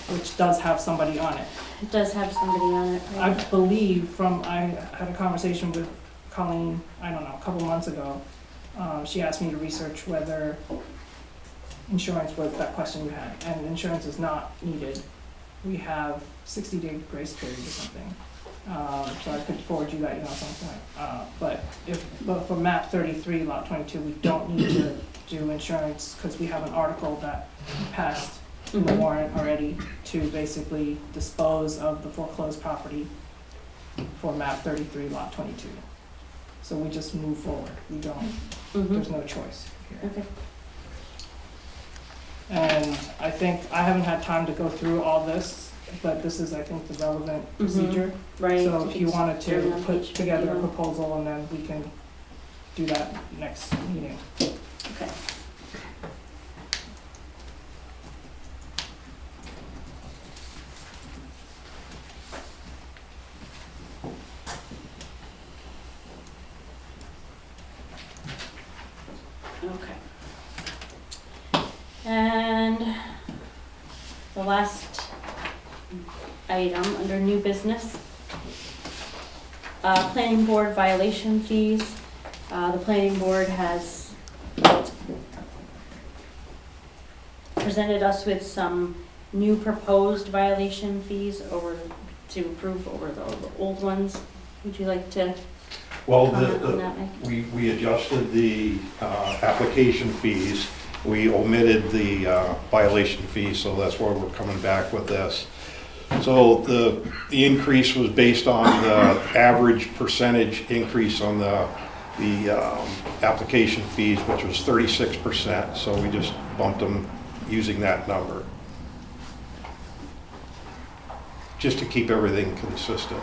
which does have somebody on it. It does have somebody on it, I right? believe I had a conversation with Colleen, I don't know, a couple months ago. She asked me to research whether insurance was that question you had, and insurance is not needed. We have 60-day grace period or something. So I could forward you that email at some point. But for map 33, lot 22, we don't need to do insurance because we have an article that passed in the warrant already to basically dispose of the foreclosed property for map 33, lot 22. So we just move forward. We don't, there's no choice here. Okay. And I think, I haven't had time to go through all this, but this is, I think, the relevant procedure. Right. So if you wanted Turn to on put page together a 51. proposal and then we can do that next meeting. Okay. Okay. And the last item under new business, planning board violation fees. The planning board has presented us with some new proposed violation fees to approve over the old ones. Would you like to Well, comment on that, Mike? we adjusted the application fees we omitted the violation fee, so that's why we're coming back with this. So the increase was based on the average percentage increase on the application fees, which was 36%, so we just bumped them using that number, just to keep everything consistent.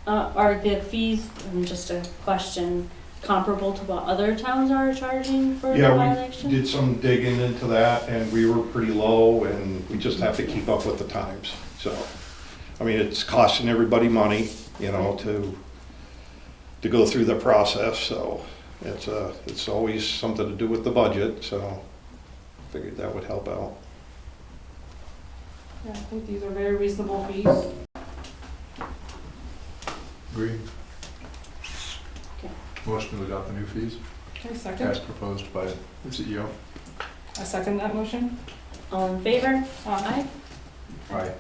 Are the fees, just a question, comparable to what other towns are charging for the Yeah, violation? we did some digging into that, and we were pretty low, and we just have to keep up with the times. So, I mean, it's costing everybody money, you know, to go through the process, so it's always something to do with the budget, so figured that would help out. Yeah, I think these are very reasonable fees. Agree. Okay. Motion to adopt the new fees Okay, second. as proposed by the CEO. I second that motion. All in favor? Aye. Aye.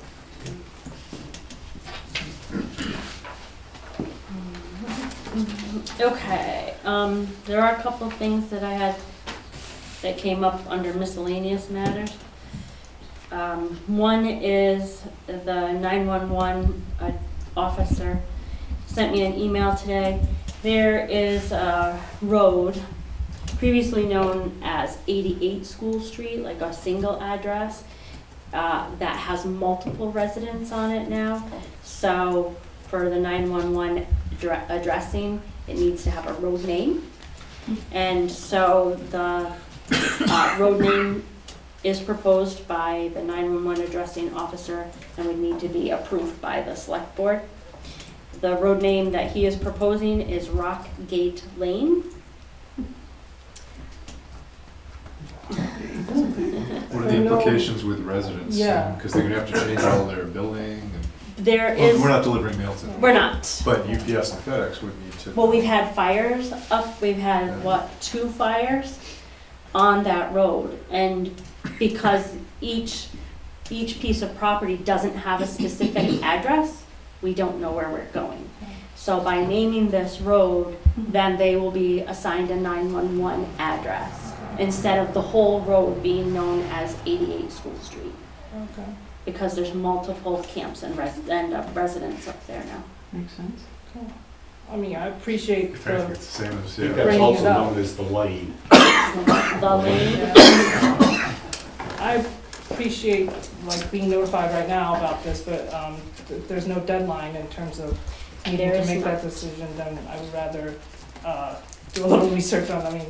Okay, there are a couple of things that I had that came up under miscellaneous matters. One is the 911 officer sent me an email today. There is a road previously known as 88 School Street, like a single address, that has multiple residents on it now. So for the 911 addressing, it needs to have a road name. And so the road name is proposed by the 911 addressing officer and would need to be approved by the select board. The road name that he is proposing is Rock Gate Lane. What are the implications with residents? Yeah. Because they're gonna have to change all their billing and, There well, is, we're not delivering mail to them. we're not. But UPS and FedEx would need to. Well, we've had fires up, we've had, what, 2 fires on that road. And because each piece of property doesn't have a specific address, we don't know where we're going. So by naming this road, then they will be assigned a 911 address instead of the whole road being known as 88 School Street. Okay. Because there's multiple camps and residents up there now. Makes sense. Cool. I mean, I appreciate If anything, the, it's the same as, I think yeah. that's Bringing also it up. known as the lane. The lane. yeah. I appreciate like being notified right now about this, but there's no deadline in terms of needing There to is make not. that decision. Then I would rather do a little research on. I mean,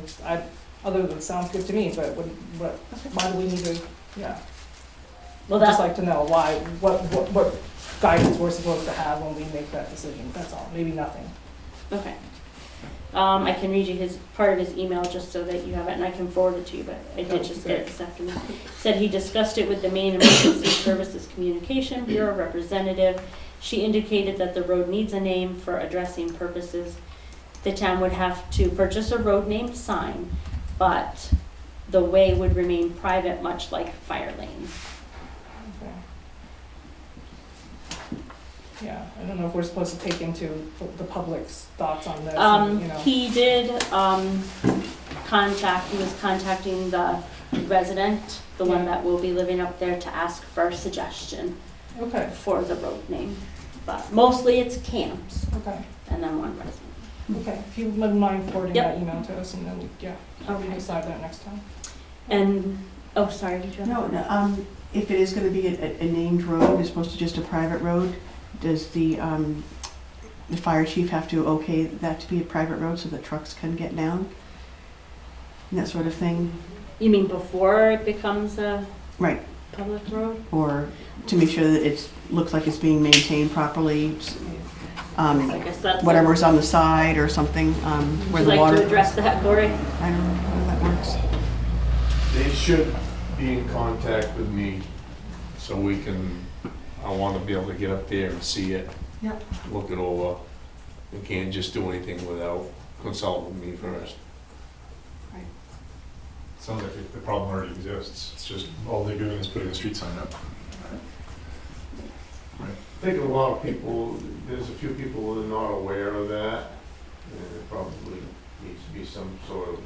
other than sounds good to me, but why do we need to? Yeah. Well, Just that's, like to know why, what guidance we're supposed to have when we make that decision. That's all. Maybe nothing. okay. I can read you part of his email just so that you have it, and I can forward it to you, but I did just get it this afternoon. Said he discussed it with the Maine Emergency Services Communication Bureau representative. She indicated that the road needs a name for addressing purposes. The town would have to purchase a road name sign, but the way would remain private, much like fire lanes. Okay. Yeah, I don't know if we're supposed to take into the public's thoughts on this, you know. He did, he was contacting the resident, the one that will be living up there, to ask for a suggestion Okay, for the road name. But mostly it's camps okay, and then one resident. okay. If you wouldn't mind forwarding Yep. that email to us, and then we Okay. decide that next time. And, oh, sorry, did you have? No, if it is gonna be a named road, as opposed to just a private road, does the fire chief have to okay that to be a private road so that trucks can get down? And that sort of thing? You mean before it becomes a Right, public road? or to make sure that it looks like it's being maintained properly, I guess that's. whatever's on the side or something, Would where you the like water. to address that, Corey? I don't know how that works. They should be in contact with me so we can, I want to be able to get up there and see it. Yep. Look it over. We can't just do anything without consulting me first. Sounds like the problem already exists. It's just all they're doing is putting a street sign up. I think a lot of people, there's a few people that are not aware of that. And there probably needs to be some sort of,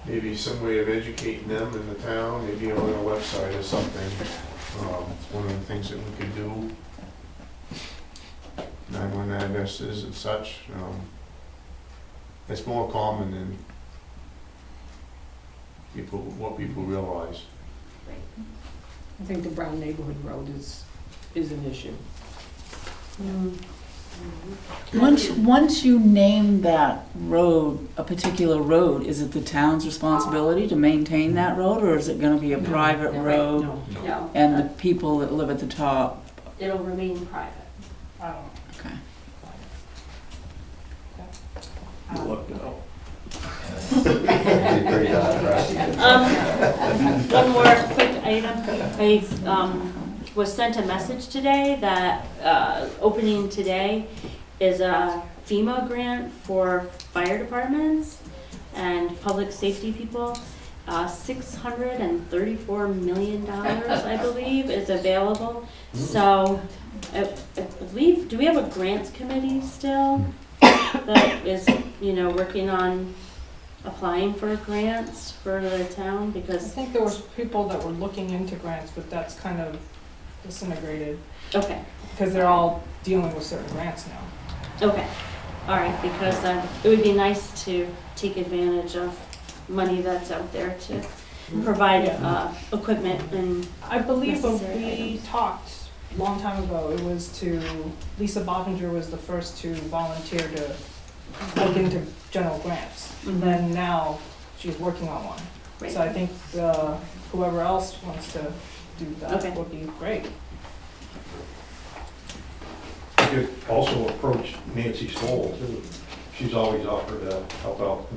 maybe some way of educating them in the town, maybe on a website or something. It's one of the things that we could do. 911 addresses and such. It's more common than what people realize. I think the Brown Neighborhood Road is an issue. Once you name that road, a particular road, is it the town's responsibility to maintain that road, or is it gonna be a private road? No, And the people that live at the top? it'll remain private. I don't know. Okay. You lucked out. One more quick item. I was sent a message today that opening today is a FEMA grant for fire departments and public safety people. $634 million, I believe, is available. So I believe, do we have a grants committee still that is, working on applying for grants for the town? I Because, think there was people that were looking into grants, but that's kind of disintegrated okay, because they're all dealing with certain grants now. okay, all right, because it would be nice to take advantage of money that's out there to provide equipment and I believe when necessary we items. talked a long time ago, it was Lisa Boffinger was the first to volunteer to look into general grants. And then now she's working on one. Right. So I think whoever else wants to do that Okay. would be great. You could also approach Nancy Stoll too. She's always offered to help out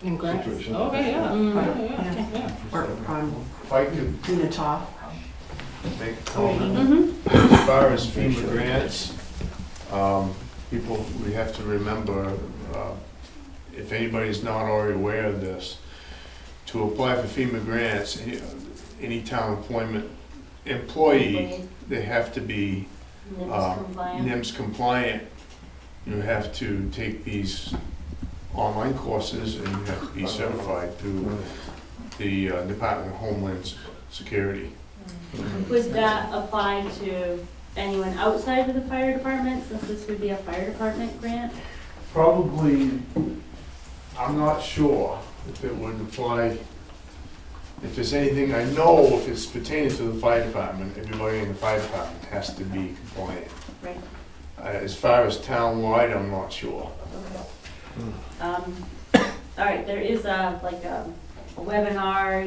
In grants? situations. Okay, yeah. Yeah. Or If I could Unitah. make a comment. Mhm. As far as FEMA grants, we have to remember, if anybody's not already aware of this, to apply for FEMA grants, any town employee, they have to be NIMS compliant. You have to take these online courses and you have to be certified through the Department of Homeland Security. Would that apply to anyone outside of the fire department, since this would be a fire department grant? Probably, I'm not sure if it would apply, if there's anything, I know if it's pertaining to the fire department, everybody in the fire department has to be compliant. Right. As far as town-wide, I'm not sure. All right, there is a webinar,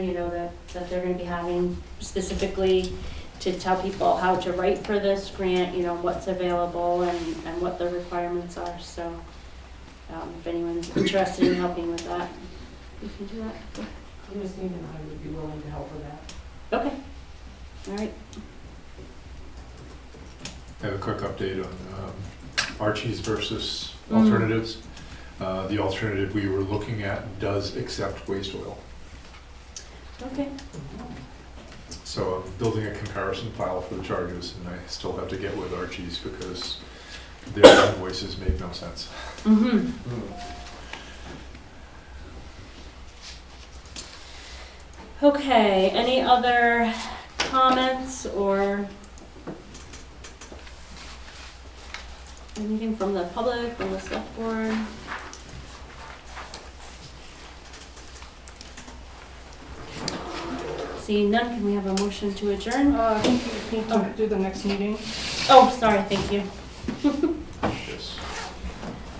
that they're gonna be having specifically to tell people how to write for this grant, what's available and what the requirements are, so if anyone's interested in helping with that, we can do that. Christine and I would be willing to help with that. Okay, all right. I have a quick update on Archie's versus alternatives. The alternative we were looking at does accept waste oil. Okay. So I'm building a comparison file for the charges, and I still have to get with Archie's because their invoices make no sense. Mm-hmm. Okay, any other comments or anything from the public, from the select board? Seeing none, can we have a motion to adjourn? I think you need to do the next meeting. Oh, sorry, thank you. Yes.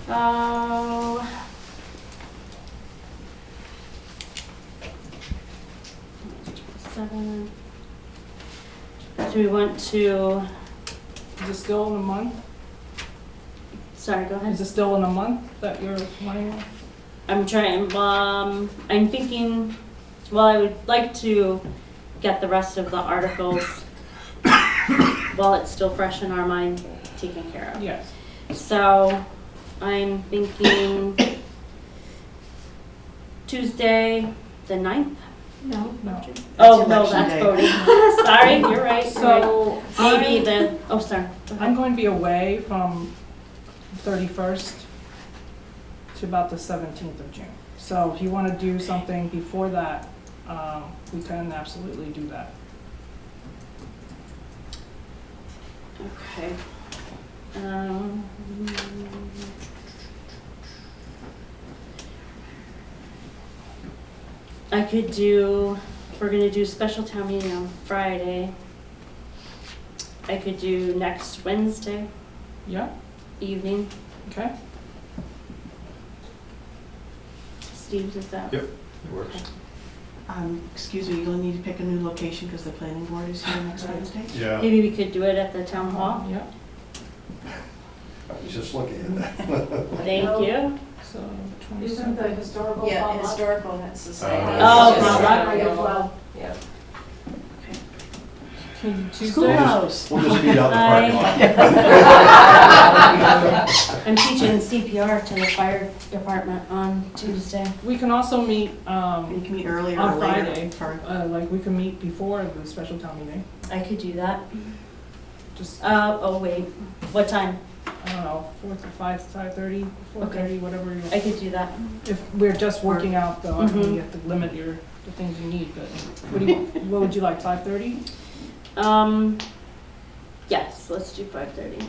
Oh. Seven. Do we want to, Is it still in a month? sorry, go ahead. Is it still in a month that you're wanting? I'm trying, I'm thinking, well, I would like to get the rest of the articles while it's still fresh in our mind taken care of. Yes. So I'm thinking Tuesday, the 9th? No. Oh, That's no, election that's day. voting. Sorry, you're right. you're So right. Maybe the, oh, sorry. Go ahead. I'm going to be away from 31st to about the 17th of June. So if you want to do something before that, we can absolutely do that. Okay. I could do, we're gonna do special town meeting on Friday. I could do next Wednesday Yeah, evening. okay. Steve, is that? Yep, it works. Excuse me, you'll need to pick a new location because the planning board is here next Wednesday. Yeah, Maybe we could do it at the town hall. Yeah, I was just looking at that. Thank you. so Isn't 27th. the historical? Yeah, pop-up? historical, that's the same. Oh, It's just right. right as well. Yeah. Can you do Tuesday? Schoolhouse. We'll just meet out in the parking lot. I'm teaching CPR to the fire department on Tuesday. We can also meet You can meet earlier or on later. Friday. for- Like we can meet before the special town meeting. I could do that. Just, Oh wait, what time? I don't know, 4 to 5:30, 4:30, whatever you. I could do that. If we're just working out though, I mean, Mhm. you have to limit the things you need, but what would you like, 5:30? Yes, let's do 5:30.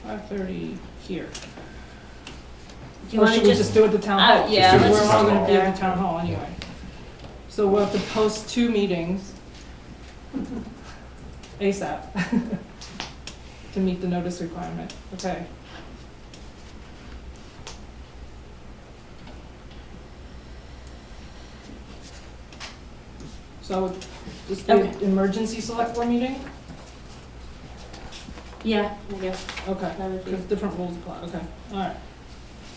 5:30 here. Do you Or want should to we just do it at the town hall? yeah, We're let's just all do gonna it be at there. the town hall anyway. So we'll have to post 2 meetings ASAP to meet the notice requirement. Okay. So just the Okay. emergency select board meeting? Yeah, I guess Okay, that would be. because different rules apply, okay, all right.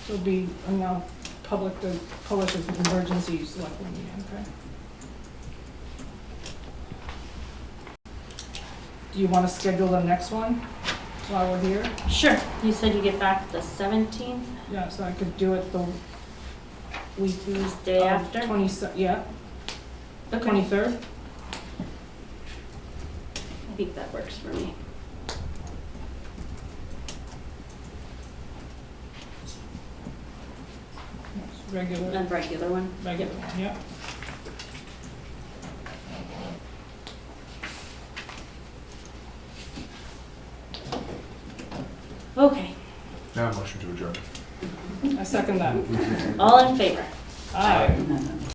So it'll be, I'm now publish as emergency select board meeting, okay? Do you want to schedule the next one while we're here? Sure. You said you get back the 17th, Yeah, so I could do it the week Tuesday after? 20, yeah, Okay. 23rd? I think that works for me. Regular, And regular one. regular one, yeah. Okay. now a motion to adjourn. I second that. All in favor? Aye. No.